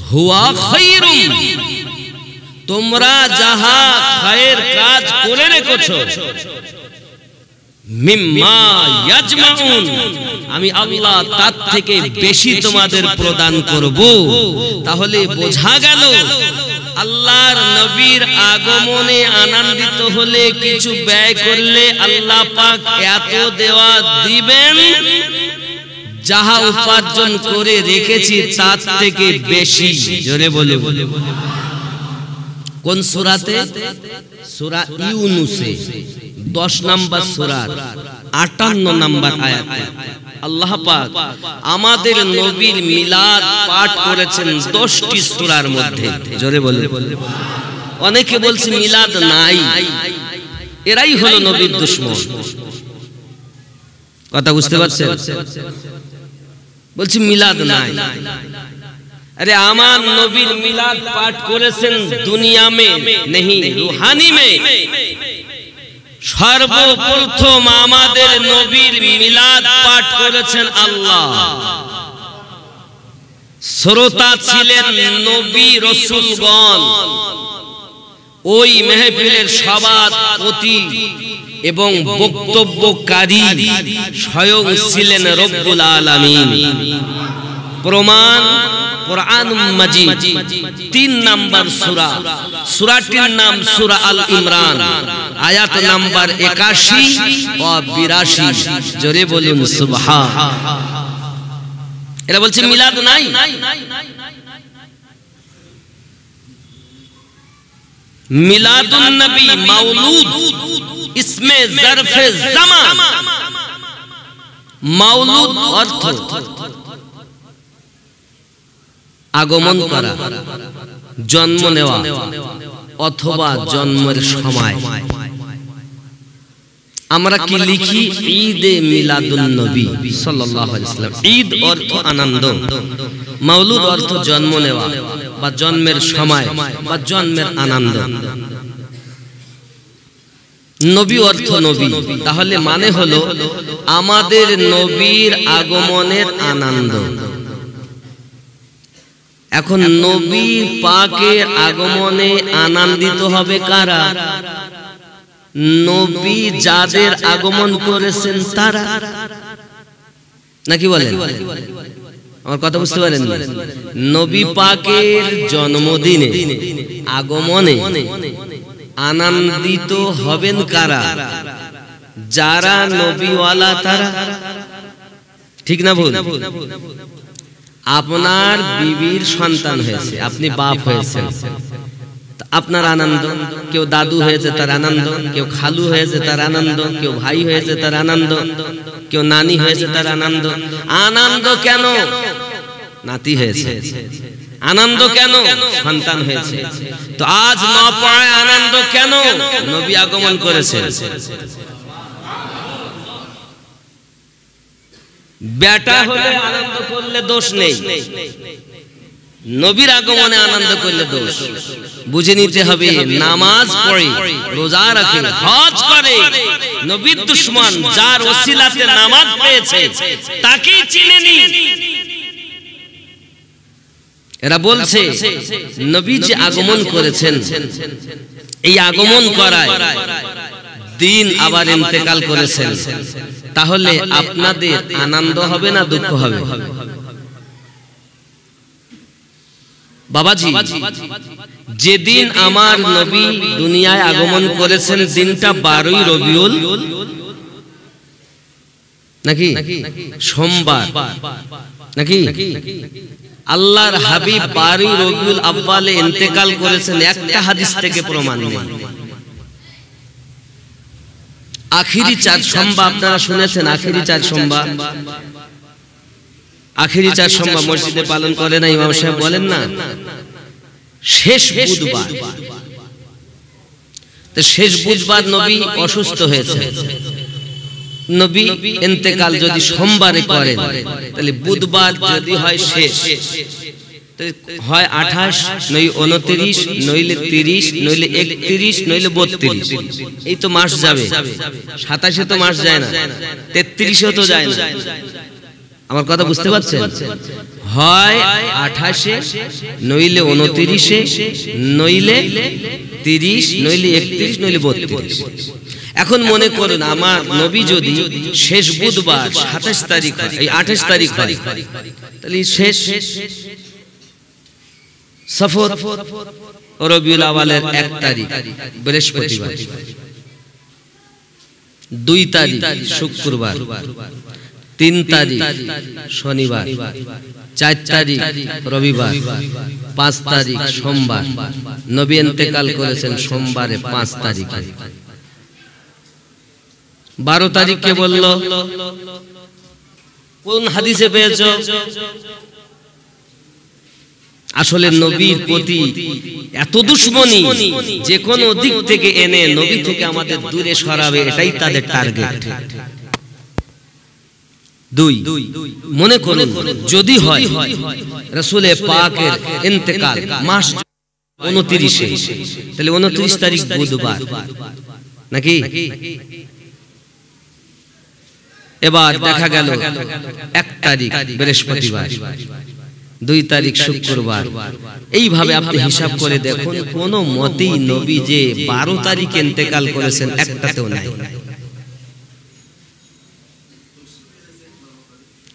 হুয়া খায়রুম, তোমরা যাহা খায়ের কাজ করে রেখেছো, মিম্মা ইয়াজমাউন, আমি আল্লাহ তার থেকে বেশি তোমাদের প্রদান করব। তাহলে বোঝা গেল আল্লাহর নবীর আগমনে আনন্দিত হলে, কিছু ব্যয় করলে আল্লাহ পাক এত দেওয়া দিবেন, যাহা উপার্জন করে রেখেছি তার থেকে বেশি। জোরে বলে। কোন সূরাতে? সূরা ইউনূসে 10 নম্বর সূরার 58 নম্বর আয়াতে আল্লাহ পাক আমাদের নবীর মিলাদ পাঠ করেছেন 10টি সূরার মধ্যে। জোরে বলে। অনেকে বলছে মিলাদ নাই, এরাই হলো নবীর দুশমন। কথা বুঝতে পারছেন? বলছি মিলাদ নাই। अरे आमान नबीर मिलाद पाठ करेছেন दुनिया में नहीं रूहानी में। सर्वप्रथम आमादेर नबीर मिलाद पाठ करेছেন আল্লাহ। শ্রোতা ছিলেন নবী রাসূলগণ। ওই মেহফিলের সভাপতি এবং বক্তব্যকারী স্বয়ং ছিলেন রব্বুল আলামিন। প্রমাণ কোরআনুল মাজিদ 3 নম্বর সূরা, সূরাটির নাম সূরা আল ইমরান, আয়াত নাম্বার 81 ও 82। জোরে বলুন সুবহান। এরা বলছে মিলাদ নাই। মিলাদুন নবী মাউলুদ ইসমে জরফে জামান। মাউলুদ অর্থ আগমন করা, জন্ম নেওয়া অথবা জন্মের সময়। আমরা কি লিখি? ঈদে মিলাদুন নবী সাল্লাল্লাহু আলাইহি ওয়াসাল্লাম। ঈদ অর্থ আনন্দ, মাউলুদ অর্থ জন্ম নেওয়া বা জন্মের সময় বা জন্মের আনন্দ। নবী অর্থ নবী, তাহলে মানে হলো আমাদের নবীর আগমনের আনন্দ। এখন নবী পাকের আগমনে আনন্দিত হবে কারা? নবী যাদের আগমন করেছেন তারা, নাকি বলেন? আমার কথা বুঝতে পারেন? নবী পাকের জন্মদিনে আগমনে আনন্দিত হবেন কারা? যারা নবীওয়ালা তারা, ঠিক না ভুল? আপনার বিবির সন্তান হয়েছে, আপনি বাপ হয়েছেন, আপনার আনন্দ। কেউ দাদু হয়েছে তার আনন্দ, কেউ খালু হয়েছে তার আনন্দ, কেউ ভাই হয়েছে তার আনন্দ, কেউ নানি হয়েছে তার আনন্দ। আনন্দ কেন? নাতি হয়েছে। আনন্দ কেন? সন্তান হয়েছে। তো আজ ন পড়ায় আনন্দ কেন? নবী আগমন করেছে। বেটা হলে আনন্দ করলে দোষ নেই, নবীর আগমনে আনন্দ করলে দোষ। বুঝে নিতে হবে, নামাজ পড়ে, রোজা রাখে, হজ করে নবীর দুশমন যার ওসিলাতে নামাজ পেয়েছে তাকেই চিনেনি। এরা বলছে নবী যে আগমন করেছেন, এই আগমন করায় দিন আবার ইন্তেকাল করেছেন, তাহলে আপনাদের আনন্দ হবে না দুঃখ হবে? বাবাজি, যেদিন আমার নবী দুনিয়ায় আগমন করেছেন দিনটা 12ই রবিউল, নাকি সোমবার, নাকি? আল্লাহর হাবিব 12ই রবিউল আউয়ালে ইন্তেকাল করেছেন, একটা হাদিস থেকে প্রমাণ নেই। আখিরি 4 সোমবার আপনারা শুনেছেন, আখিরি 4 সোমবার, আখিরি 4 সোমবার মসজিদে পালন করে না ইমাম সাহেব বলেন না? শেষ বুধবার, তো শেষ বুধবার নবী অসুস্থ হয়েছে। নবী ইন্তেকাল যদি সোমবারে করেন, তাহলে বুধবার যদি হয় শেষ, হয় 28, নয় 29, নইলে 30, নইলে 31, নইলে 32। এই তো মাস যাবে। 27-এ তো মাস যায় না, 33-এও তো যায় না। আমার কথা বুঝতে পারছেন? হয় 28-এ, নইলে 29-এ, নইলে 30, নইলে 31, নইলে 32। এখন মনে করুন আমার নবী যদি শেষ বুধবার 27 তারিখ হয়, এই 28 তারিখ হয়, তাহলে শেষ সফর রবিউল আউয়ালের 1 তারিখ বৃহস্পতিবার, 2 তারিখ শুক্রবার, 3 তারিখ শনিবার, 4 তারিখ রবিবার, 5 তারিখ সোমবার। নবী ইন্তেকাল করেছেন সোমবারে 5 তারিখে। 12 তারিখকে বলল, কোন হাদিসে পেয়েছো? আসলে নবীর প্রতি এত দুশমনী, যে কোনো দিক থেকে এনে নবী থেকে আমাদের দূরে সরাবে, এটাই তাদের টার্গেট। 2, মনে করুন যদি হয় রাসূলে পাকের ইন্তেকাল মাস 29-এ, তাহলে 29 তারিখ বুধবার, নাকি? এবার দেখা গেল 1 তারিখ বৃহস্পতিবার, 2 তারিখ শুক্রবার। এইভাবে আপনি হিসাব করে দেখুন, কোন মতেই নবী যে 12 তারিখে ইন্তেকাল করেছেন একটাতেও নাই।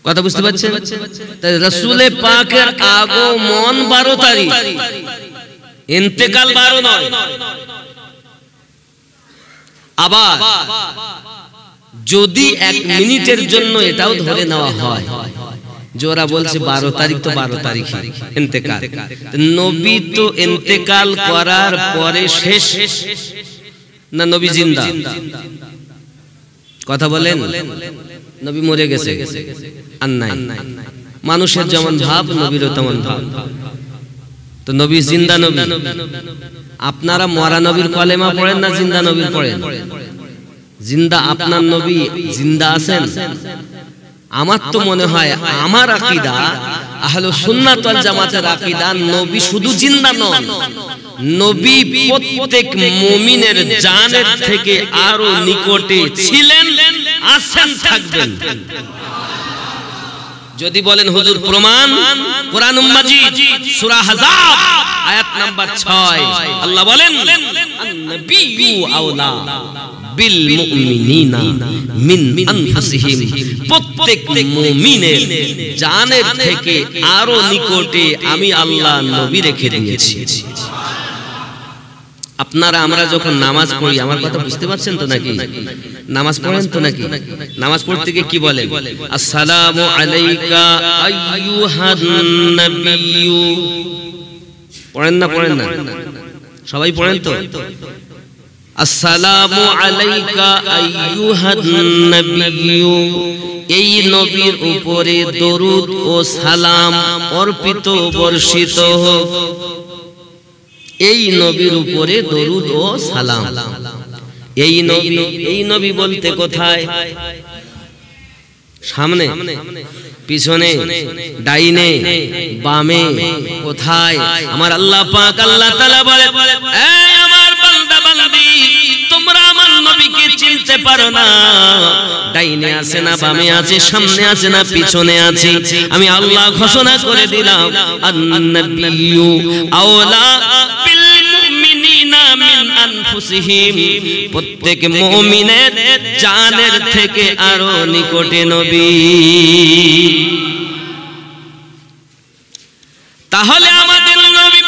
কথা বুঝতে পারছেন? তাই রাসূলে পাকের আগমন 12 তারিখ, ইন্তেকাল 12 নয়। আবার যদি 1 মিনিটের জন্য এটাও ধরে নেওয়া হয়, জোরা বলছে 12 তারিখ তো 12 তারিখে ইন্তেকাল, নবী তো ইন্তেকাল করার পরে শেষ না নবী জিন্দা? কথা বলেন, নবী মরে গেছে আর নাই। মানুষের যেমন ভাব, নবীরও তেমন ভাব। তো নবী জিন্দা নবী। আপনারা মরা নবীর কলেমা পড়েন না জিন্দা নবীর পড়েন? জিন্দা আপনার নবী জিন্দা আছেন? আমার তো মনে হয়, আমার আকীদা আহলুস সুন্নাত ওয়াল জামাতের আকীদা, নবী শুধু জিন্দা নন, নবী প্রত্যেক মুমিনের জানের থেকে আরো নিকটে ছিলেন, আছেন, থাকবেন। যদি বলেন হুজুর প্রমাণ, কোরআনুল মাজিদ সূরা আহজাব আয়াত নাম্বার 6 আল্লাহ বলেন আন-নাবিয়্যু আওলা বিল মুমিনিনা মিন আনফুসিহিম, প্রত্যেক মুমিনের জানের থেকে আরো নিকটে আমি আল্লাহ নবী রেখে দিয়েছি। আপনারা আমরা যখন নামাজ পড়ি, আমার কথা বুঝতে পারছেন তো নাকি? নামাজ পড়েন তো নাকি? নামাজ পড়তে গিয়ে কি বলেন? আসসালামু আলাইকা আইয়ুহান নাবিয়্যু। পড়েন না? পড়েন না? সবাই পড়েন তো? আসসালামু আলাইকা আইয়ুহান নাবিয়্যু, এই নবীর উপরে দরুদ ও সালাম অর্পিত বর্ষিত হোক। এই নবীর উপরে দরুদ ও সালাম। এই নবী বলতে কোথায়? সামনে, পিছনে, ডাইনে, বামে, কোথায়? আমার আল্লাহ পাক আল্লাহ তাআলা বলে, এই আমার বান্দা বান্দি, তোমরা আমার নবীকে চিনতে পারো না। ডাইনে আছে না বামে আছে, সামনে আছে না পিছনে আছে? আমি আল্লাহ ঘোষণা করে দিলাম আন-নাবিয়্যু আওলা বিল মুমিনিনা মিন আনফুসিহিম, প্রত্যেক মুমিনের জানের থেকে আরো নিকটে নবী। তাহলে আমাদের নবী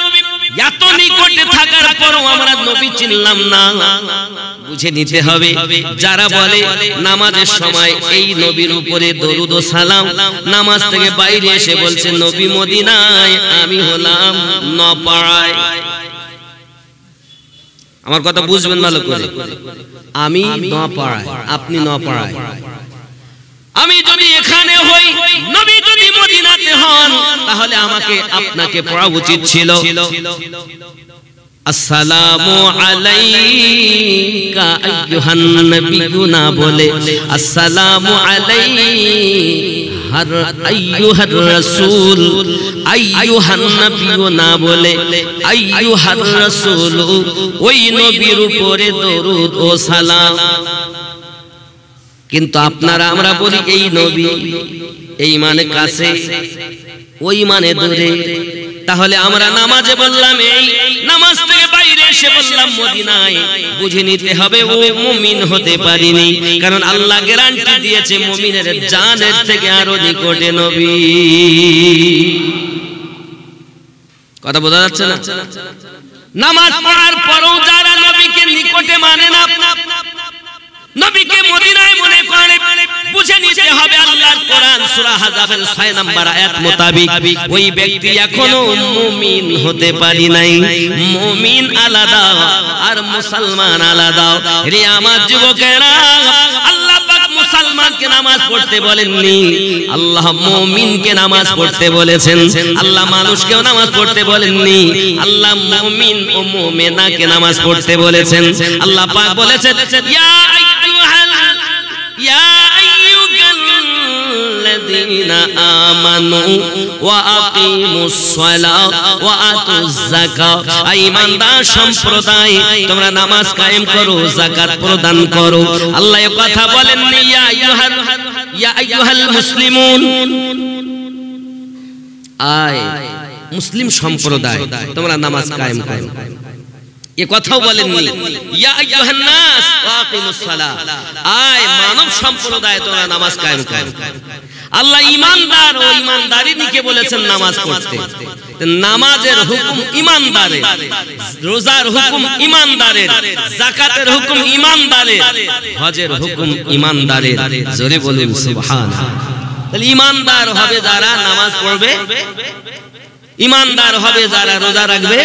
এত নিকটে থাকার পরও আমরা নবী চিনলাম না, বুঝে নিতে হবে। যারা বলে নামাজের সময় এই নবীর উপরে দরুদ ও সালাম, নামাজ থেকে বাইরে এসে বলছে নবী মদিনায়, আমি হলাম নপাড়ায়। আমার কথা বুঝবেন ভালো করে, আমি নপাড়ায়, আপনি নপাড়ায়। আমি যদি এখানে হই, নবী যদি মদিনাতে হন, তাহলে আমাকে আপনাকে পড়া উচিত ছিল আসসালামু আলাইকা আইয়ুহান নাবিয়্যু না বলে আসসালামু আলাইকা আইয়ুহার রাসূল, আইয়ুহান নাবিয়্যু না বলে আইয়ুহার রাসূল, ওই নবীর উপরে দরুদ ও সালাম। কিন্তু আপনারা আমরা বলি এই নবী, এই মানে কাছে, ওই মানে দূরে। তাহলে আমরা নামাজে বললাম এই, নামাজ থেকে বাইরে এসে বললাম মদিনায়, বুঝে নিতে হবে ও মুমিন হতে পারিনি, কারণ আল্লাহ গ্যারান্টি দিয়েছে মুমিনের জানের থেকে আরো নিকটে নবী। কথা বোঝা যাচ্ছে না? নামাজ পড়ার পরও যারা নবীকে নিকটে মানে না, নবীকে মদিনায় মনে করে, বুঝে নিতে হবে আল্লাহর কোরআন সূরা আহজাবের 6 নম্বর আয়াত মোতাবেক ওই ব্যক্তি এখনো মুমিন হতে পারি নাই। মুমিন আলাদা আর মুসলমান আলাদা। রে আমার যুবকেরা, আল্লাহ পাক মুসলমানকে নামাজ পড়তে বলেননি, আল্লাহ মুমিনকে নামাজ পড়তে বলেছেন। আল্লাহ মানুষকেও নামাজ পড়তে বলেননি, আল্লাহ মুমিন ও মুমিনাকে নামাজ পড়তে বলেছেন। আল্লাহ পাক বলেছেন يا أيها الذين آمنوا وأقيموا الصلاة وآتوا الزكاة, ঈমানদার সম্প্রদায় তোমরা নামাজ কায়েম করো, যাকাত প্রদান করো। আল্লাহ এই কথা বলেননি ইয়া আইয়ুহাল মুসলিমুন, আয় মুসলিম সম্প্রদায় তোমরা নামাজ কায়েম করো, এ কথাও বলেননি ইয়া আইয়ুহান নাস ওয়াকিমুস সালাহ, আয় মানব সম্প্রদায় তোমরা নামাজ কায়েম করো। আল্লাহ ঈমানদার ও ঈমানদারিনীকে বলেছেন নামাজ পড়তে। নামাজের হুকুম ঈমানদারের, রোজার হুকুম ঈমানদারের, যাকাতের হুকুম ঈমানদারের, হজের হুকুম ঈমানদারের। জোরে বলুন সুবহানাল্লাহ। তাহলে ঈমানদার হবে যারা নামাজ পড়বে, ঈমানদার হবে যারা রোজা রাখবে,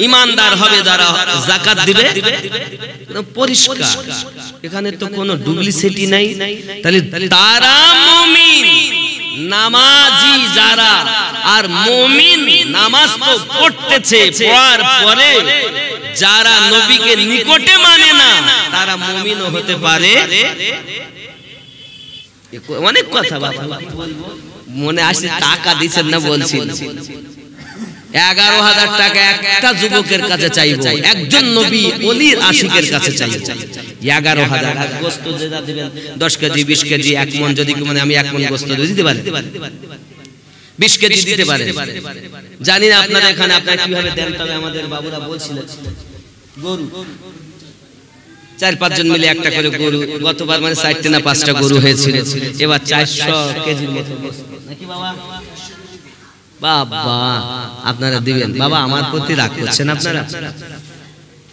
ঈমানদার হবে যারা যাকাত দিবে। পরিষ্কার, এখানে তো কোনো ডুপ্লিসিটি নাই। তাহলে তারা মুমিন, নামাজি যারা, আর মুমিন নামাজ তো পড়তেছে, পড়ার পরে যারা নবীকে নিকটে মানে না তারা মুমিনও হতে পারে। অনেক কথা বাবা মনে আসছে, টাকা দিচ্ছেন না বলছি। 11,000 টাকা একটা যুবকের কাছে চাইবো, একজন নবী ওলির আশিকের কাছে চাইবো 11,000। আর গোশত যেটা দিবেন 10 কেজি 20 কেজি 1 মণ, যদি মানে আমি 1 মণ গোশত দিতে পারি, 20 কেজি দিতে পারে। জানি না আপনারা এখানে আপনারা কিভাবে দেন, তবে আমাদের বাবুরা বলছিলেন গরু 4-5 জন মিলে একটা করে গরু, গতবার মানে 4টা না 5টা গরু হয়েছিল, এবার 400 কেজির মতো গোশত নাকি বাবা? বাবা আপনারা দিবেন বাবা, আমার প্রতি রাগ করছেন আপনারা,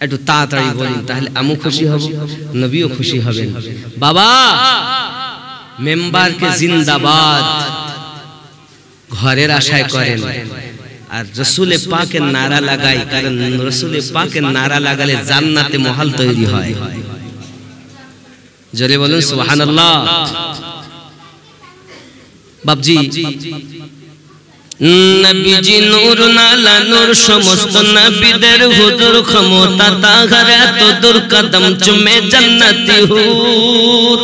একটু তাড়াতাড়ি বলুন, তাহলে আমিও খুশি হব, নবীও খুশি হবেন। বাবা মেম্বারকে জিন্দাবাদ ঘরের আশায় করেন, আর রসুলে পাকের নারা লাগাই, কারণ রসুলে পাকের নারা লাগালে জান্নাতে মহল তৈরি হয়। জোরে বলুন সুবহানাল্লাহ। বাবজি নবীজি নূর নালা নূর, সমস্ত নবীদের হুজুর, ক্ষমতা তাহার এত দূর, কদম চুমে জান্নাতি হুর।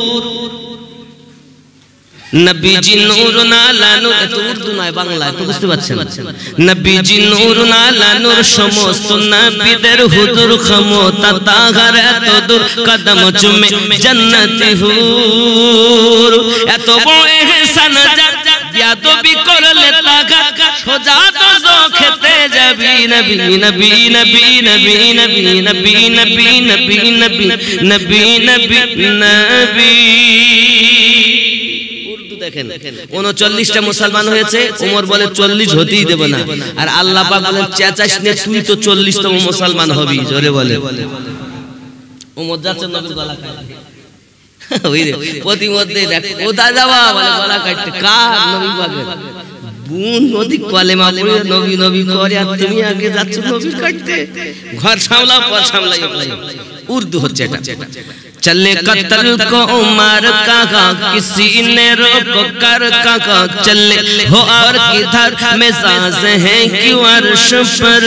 নবীজি নূর নালা নূর, এত উর্দু নয় বাংলা, তো বুঝতে পারছেন। নবীজি নূর নালা নূর, সমস্ত নবীদের হুজুর, ক্ষমতা তাহার এত দূর, কদম চুমে জান্নাতি হুর। এত বড় ইহসান ইয়াদবি করলে তাকাত, সোজা তো খেতে যাবি। নবী নবী নবী নবী নবী নবী নবী নবী নবী নবী নবী নবী। উর্দু দেখেন, 39টা মুসলমান হয়েছে, ওমর বলে 40 হতেই দেব না, আর আল্লাহ পাক বলেন চেঁচাস নে, তুই তো 40তম মুসলমান হবি। জোরে বলে ওমর যাচ্ছে নবীর গলা কাটতে, ওই রে প্রতিমধ্যে দেখ কোথা যাওয়া বলে গলা কাটতে, কার? নবী পাকের বোন নদী কলেমা পড়ে নবী নবী করে, আর তুমি আগে যাচ্ছ নবী কাটতে। ঘর সামলা পর সামলাই। উর্দু হচ্ছে এটা। चले कत्ल को उमर कहा, किसी ने रोक कर कहा, चले हो और किधर मिजाज है क्यों अर्श पर,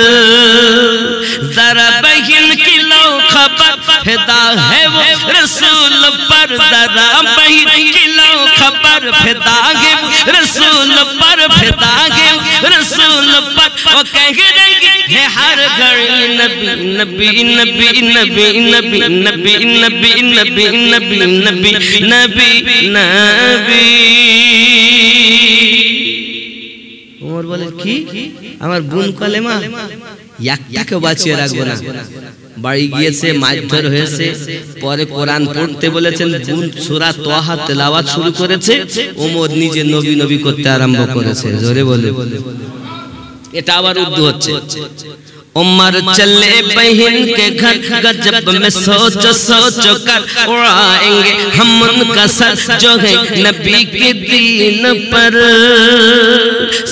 जरा बहिन की लो खबर, फिदा है वो रसूल पर, जरा बहिन की लो खबर, फिदा है वो रसूल पर, फिदा है वो रसूल पर। वो कह रही है हर घड़ी नबी नबी नबी नबी नबी नबी नबी नबी नबी नबी नबी नबी। ওমর বলে কি আমার বোন কলেমা একটাকে বাঁচিয়ে রাখবো না। বাড়ি গিয়েছে, মারধর হয়েছে, পরে কোরআন পড়তে বলেছেন, বোন সূরা তাহা তেলাওয়াত শুরু করেছে, ওমর নিজে নবী নবী করতে আরম্ভ করেছে। জোরে বলে এটা আবার উর্দু হচ্ছে। उमर चले बहन के घर, गजब में सोचो सोचो कर उड़ाएंगे हम उनका सर, जो है नबी के दीन पर।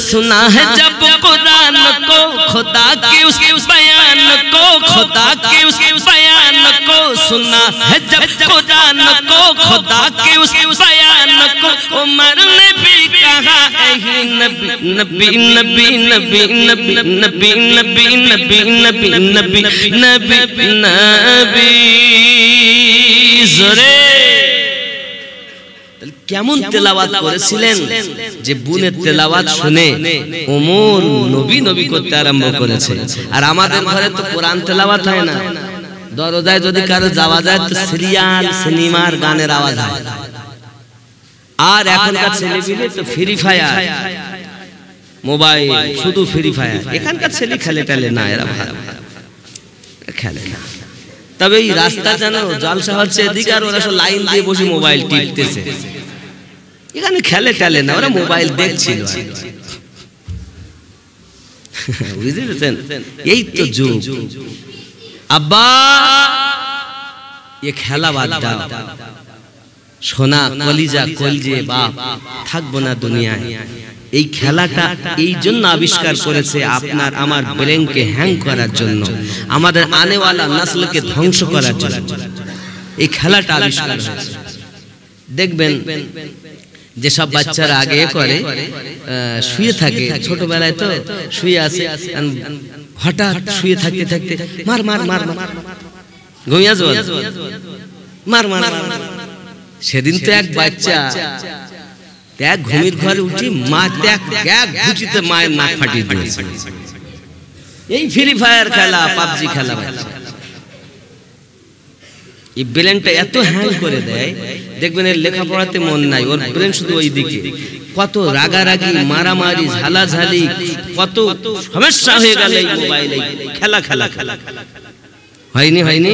सुना है जब कुरान को, खुदा के उस बयान को, खुदा के उस बयान को, सुना है जब कुरान को, खुदा के उस बयान को, उमर ने भी कहा ऐ नबी नबी नबी नबी नबी नबी नबी नबी नबी नबी नबी नबी। জোরে কেমন তেলাওয়াত করেছিলেন, যে বুনের তেলাওয়াত শুনে ওমর নবী নবী করতে আরম্ভ করেছে। আর আমাদের ঘরে তো কোরআন তেলাওয়াত হয় না, দরজায় যদি কারো যাওয়া যায় তো সিরিয়াল সিনেমার গানের আওয়াজ হয়। আর এখনকার ছেলেপিলে তো ফ্রি ফায়ার, মোবাইল, শুধু ফ্রি ফায়ার। এখানকার ছেলে খেলে টেলে না, এরা ভালো খেলে না। তবে এই রাস্তা জানো জলসা হচ্ছে এদিকে, আর ওরা সব লাইন দিয়ে বসে মোবাইল টিপতেছে। এখানে খেলে টেলে না, ওরা মোবাইল দেখছিল। বুঝলেন, এই তো যুগ। আব্বা এ খেলা বাদ দাও, সোনা কলিজা কলজে বাপ থাকবো না দুনিয়ায়। এই খেলাটা এই জন্য আবিষ্কার করেছে আপনার আমার ব্রেনকে হ্যাং করার জন্য, আমাদের আনেওয়ালা নসলকে ধ্বংস করার জন্য এই খেলাটা আবিষ্কার হয়েছে। দেখবেন যেসব বাচ্চারা আগে করে শুয়ে থাকে, ছোটবেলায় তো শুয়ে আছে, হঠাৎ শুয়ে থাকতে থাকতে মার মার মার মার ঘুমিয়ে যাওয়া, মার মার মার। সেদিন তো এক বাচ্চা এক ঘুমির ঘরে উঠে মা এক ঘুচিতে মায়ের নাক ফাটিয়ে দিয়েছে। এই ফ্রি ফায়ার খেলা, পাবজি খেলা, এই ব্রেনটা এত হ্যাং করে দেয়, দেখবেন এর লেখাপড়াতে মন নাই, ওর ব্রেন শুধু ওই দিকে। কত রাগারাগি, মারামারি, ঝালাঝালি, কত সমস্যা হয়ে গেল এই মোবাইলে খেলা খেলা খেলা। হয়নি হয়নি?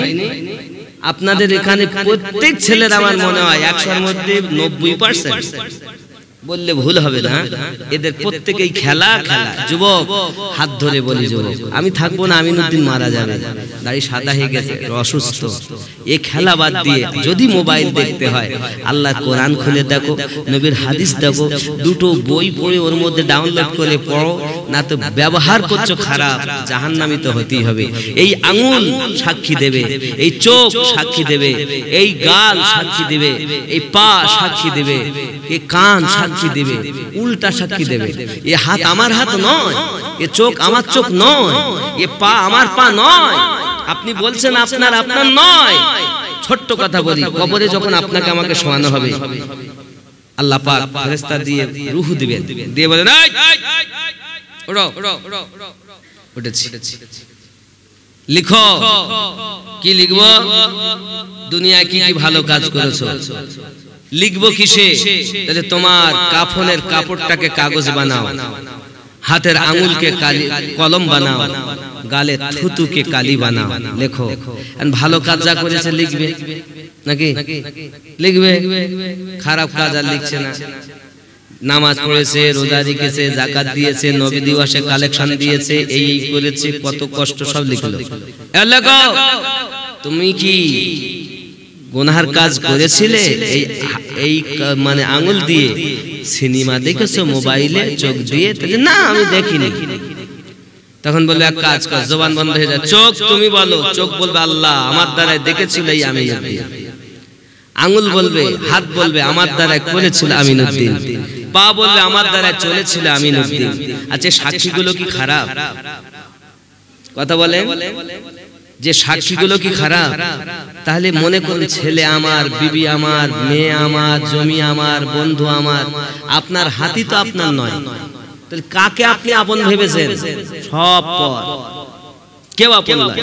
আপনাদের এখানে প্রত্যেক ছেলের আমার মনে হয় 100-এর মধ্যে 90% বললে ভুল হবে না, এদের প্রত্যেকেই খেলা খেলা। যুবক হাত ধরে বলি, যুবক আমি থাকবো না, আমিনুদ্দিন মারা যাবে, দাড়ি সাদা হয়ে গেছে, অসুস্থ, এই খেলা বাদ দিয়ে যদি মোবাইল দেখতে হয়, আল্লাহ কোরআন খুলে দেখো, নবীর হাদিস দেখো, দুটো বই পড়ে ওর মধ্যে ডাউনলোড করে পড়ো, না তো ব্যবহার করছো খারাপ, জাহান্নামী তো হতেই হবে। এই আঙুল সাক্ষী দেবে, এই চোখ সাক্ষী দেবে, এই গাল সাক্ষী দেবে, এই পা সাক্ষী দেবে, এই কান সাক্ষী দেবে, উল্টা সাক্ষী দেবে। এ হাত আমার হাত নয়, এ চোখ আমার চোখ নয়, এ পা আমার পা নয়। আপনি বলছেন আপনার, আপনার নয়। ছোট্ট কথা বলি, কবরে যখন আপনাকে আমাকে শোয়ানো হবে, আল্লাহ পাক ফেরেশতা দিয়ে রূহ দিবেন, দিয়ে বলেন ওঠো, উঠেছি, লিখো। কি লিখবো? দুনিয়ায় কি কি ভালো কাজ করেছো লিখবো। কিসে? তাহলে তোমার কাফনের কাপড়টাকে কাগজ বানাও, হাতের আঙুলকে কলম বানাও, গালে থুতুকে কালি বানাও, লেখো। ভালো কাজ যা করেছে লিখবে নাকি? লিখবে। খারাপ কাজ আর লিখছে না। নামাজ পড়েছে, রোজা রেখেছে, যাকাত দিয়েছে, নবী দিবসে কালেকশন দিয়েছে, এই এই করেছে, কত কষ্ট সব লিখলো। লেখো তুমি কি গুনার কাজ করেছিলে এই মানে আঙুল দিয়ে? সিনেমা দেখেছো মোবাইলে চোখ দিয়ে? না আমি দেখিনি। তখন বলবে এক কাজ কর, জবান বন্ধ হয়ে যায়, চোখ তুমি বলো। চোখ বলবে আল্লাহ আমার দ্বারাই দেখেছিল এই আমিনুদ্দিন। আঙুল বলবে, হাত বলবে আমার দ্বারাই করেছিল আমিনুদ্দিন। পা বলবে আমার দ্বারাই চলেছিল আমিনুদ্দিন। আচ্ছা সাক্ষীগুলো কি খারাপ? কথা বলেন, যে সাক্ষীগুলো কি খারাপ? তাহলে মনে করুন ছেলে আমার, বিবি আমার, মেয়ে আমার, জমি আমার, বন্ধু আমার, আপনার হাতই তো আপনার নয়। তাহলে কাকে আপনি আপন ভেবেছেন? সব পর। কেউ আপন নয়।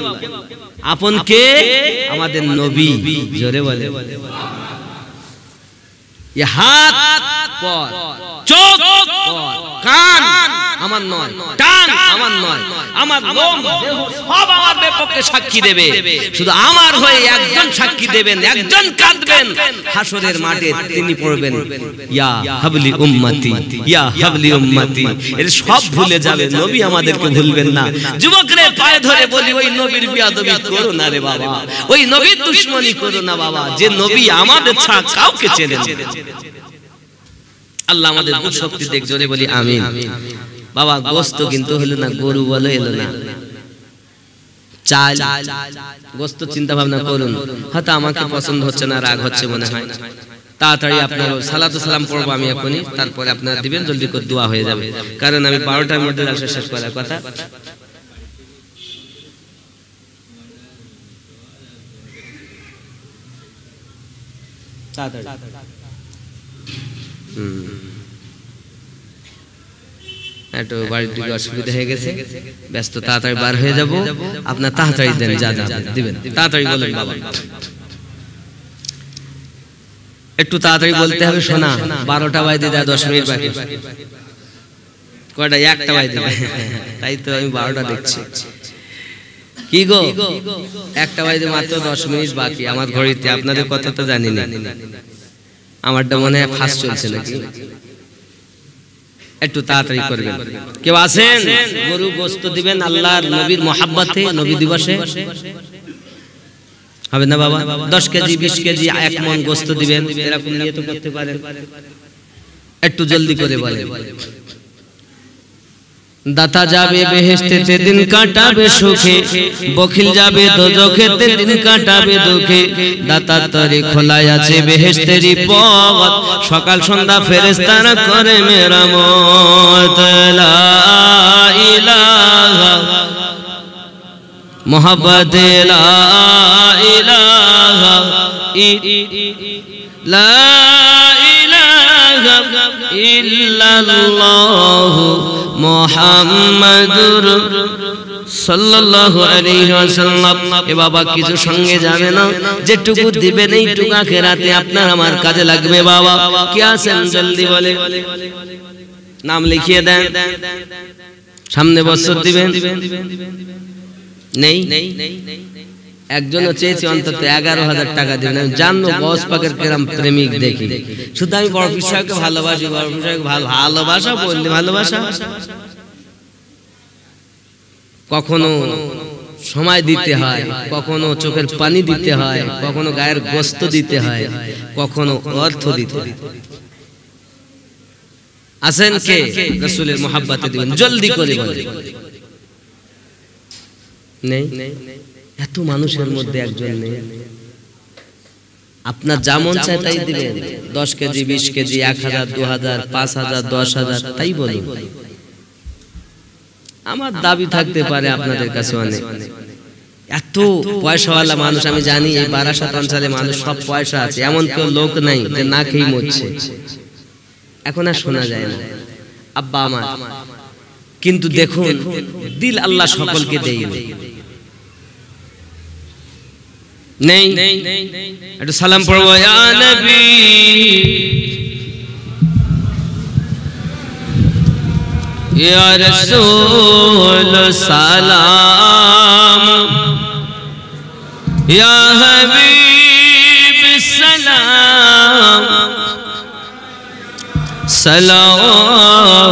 আপন কে? আমাদের নবী। জোরে বলে। হাত পর, চোখ পর, কান আমার নয়, টান আমার নয়, আমার লোম দেহ সব আমার বিপক্ষে সাক্ষী দেবে। শুধু আমার হয়ে একজন সাক্ষী দেবেন, একজন কাঁদবেন হাসরের মাঠে, তিনি পড়বেন ইয়া হাবলি উম্মতি, ইয়া হাবলি উম্মতি। এর সব ভুলে যাবে, নবী আমাদেরকে ভুলবেন না। যুবকরে পায়ে ধরে বলি, ওই নবীর বিয়াদবি করো না রে বাবা, ওই নবীর দুশমনি করো না বাবা, যে নবী আমাদের ছাড়া কাউকে চেনেন। আল্লাহ আমাদের বুঝ শক্তি দেখ, জোরে বলি আমিন। বাবা গোস্ত কিন্তু হলো না, গরু বলে এলো না, চাল গোস্ত। চিন্তা ভাবনা করুন, হয়তো আমাকে পছন্দ হচ্ছে না, রাগ হচ্ছে মনে হয়, তাড়াতাড়ি আপনার সালাতু সালাম পড়বো আমি এখনই, তারপরে আপনারা দিবেন, জলদি করে দোয়া হয়ে যাবে, কারণ আমি 12টার মধ্যে শেষ করার কথা। একটু বাড়ির দিকে অসুবিধা হয়ে গেছে, ব্যস্ত, তাড়াতাড়ি বার হয়ে যাব। আপনার তাড়াতাড়ি দেন, যা যা দিবেন তাড়াতাড়ি বলেন বাবা। একটু তাড়াতাড়ি বলতে হবে, শোনা 12টা বাজে যা 10 মিনিট বাকি। কয়টা? 1টা বাজে। তাই তো আমি 12টা দেখছি। কি গো 1টা বাজে মাত্র 10 মিনিট বাকি আমার ঘড়িতে। আপনাদের কথা তো জানি না, আমারটা মনে হয় ফাস্ট চলছে নাকি। একটু তাড়াতাড়ি করবেন। কেউ আছেন গরু গোশত দিবেন আল্লাহর নবীর মহব্বতে, নবী দিবসে? হবে না বাবা? 10 কেজি 20 কেজি 1 মণ গোশত দিবেন, এরকম নিয়ে তো করতে পারেন। একটু জলদি করে বলেন। দাতা যাবে বেহেশতেতে, দিন কাটাবে সুখে, বখিল যাবে দোজখেতে, দিন কাটাবে দুঃখে। দাতার তরে খোলা আছে বেহেশতেরই পথ, সকাল সন্ধ্যা ফেরেশতারা করে মেরামত। লা ইলাহা মুহাম্মদ, লা ইলাহা লা ইলাহা ইল্লাল্লাহ মুহাম্মাদুর সাল্লাল্লাহু আলাইহি ওয়াসাল্লাম। এ বাবা কিছু সঙ্গে যাবে না, যেটুকু দিবেন এইটুকু আখিরাতে আপনার আমার কাজে লাগবে। বাবা কি আছেন জলদি বলে নাম লিখিয়ে দেন, সামনে বছর দিবেন। নেই একজনও চেয়েছে অন্তত 11,000 টাকা দিবেন। আমি জানবো গস পাকের কেরাম প্রেমিক দেখি। শুধু আমি বড় পিসাকে ভালোবাসি, বড় পিসাকে ভালোবাসা বললে ভালোবাসা, কখনো সময় দিতে হয়, কখনো চোখের পানি দিতে হয়, কখনো গায়ের গোস্ত দিতে হয়, কখনো অর্থ দিতে হয়। আছেন কে রাসূলের মহব্বতে দিবেন? জলদি করে বলেন। নেই, এত মানুষের মধ্যে একজন নেই। আপনার যেমন চায় তাই দিবেন, 10 কেজি 20 কেজি 1000 2000 5000 10,000 তাই বলুন। আমার দাবি থাকতে পারে আপনাদের কাছে অনেক। এত পয়সাওয়ালা মানুষ আমি জানি, এই বারাসাত অঞ্চলে মানুষ সব পয়সা আছে, এমন কেউ লোক নাই যে না খেয়ে মরছে। এখন আর শোনা যায় না আব্বা আমার। কিন্তু দেখুন দিল আল্লাহ সকলকে দেয় নেই। একটু সালাম পড়বো, ইয়া নবী ইয়া রাসূল সালাম, ইয়া হাবিব সালাম,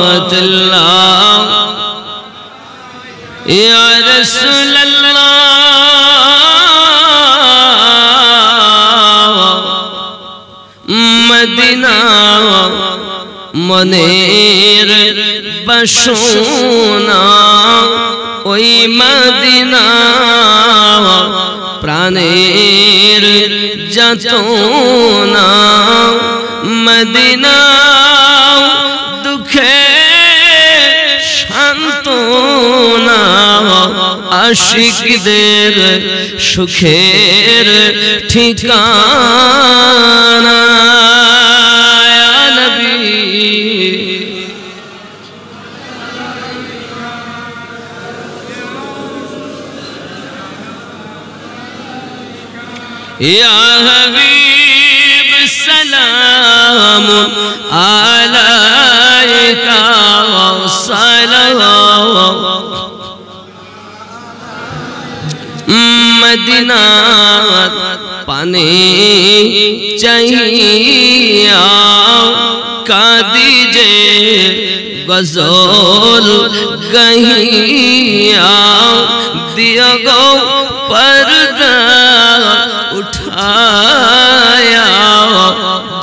সালাওয়াতুল্লাহ ইয়া রাসূলুল্লাহ, মদিনা মনের বাসনা, ওই মদিনা প্রাণের যাতনা, মদিনা দুঃখে শান্তনা, আশিকদের সুখের ঠিকানা। ইয়া নবী ইয়া হাবিব সালাম আলাইকা সালাম, মদিনার পানে চাহিয়া কাঁদি যে গজল গাহিয়া, দিয়া গো পর্দা উঠায়া,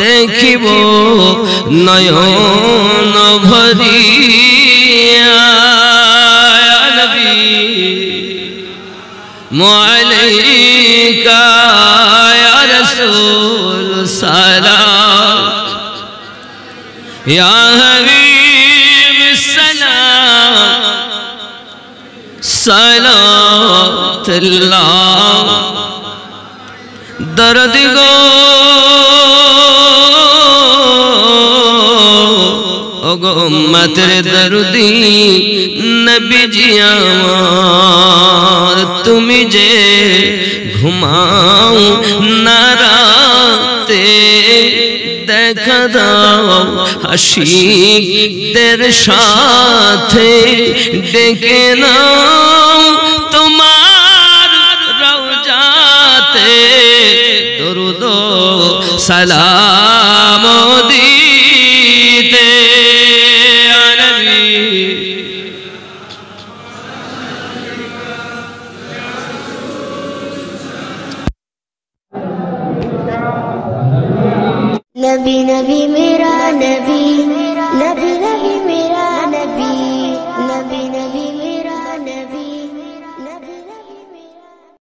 দেখিব নয়ন ভরিয়া। নবী মালাইকা ইয়া রাসূল সালাম, ইয়া হাবিব সালাম, সালাতুল্লাহ দরদ গো ওগো উম্মতের দরদি নবীজি আমার, তুমি যে ঘুমাও না রাতে, দেখা দাও আশিকদের সাথে, ডেকে নাও তোমার রওজাতে, দরুদ সালাম দিতে। नबी नबी मेरा नबी, नबी नबी मेरा नबी, नबी नबी मेरा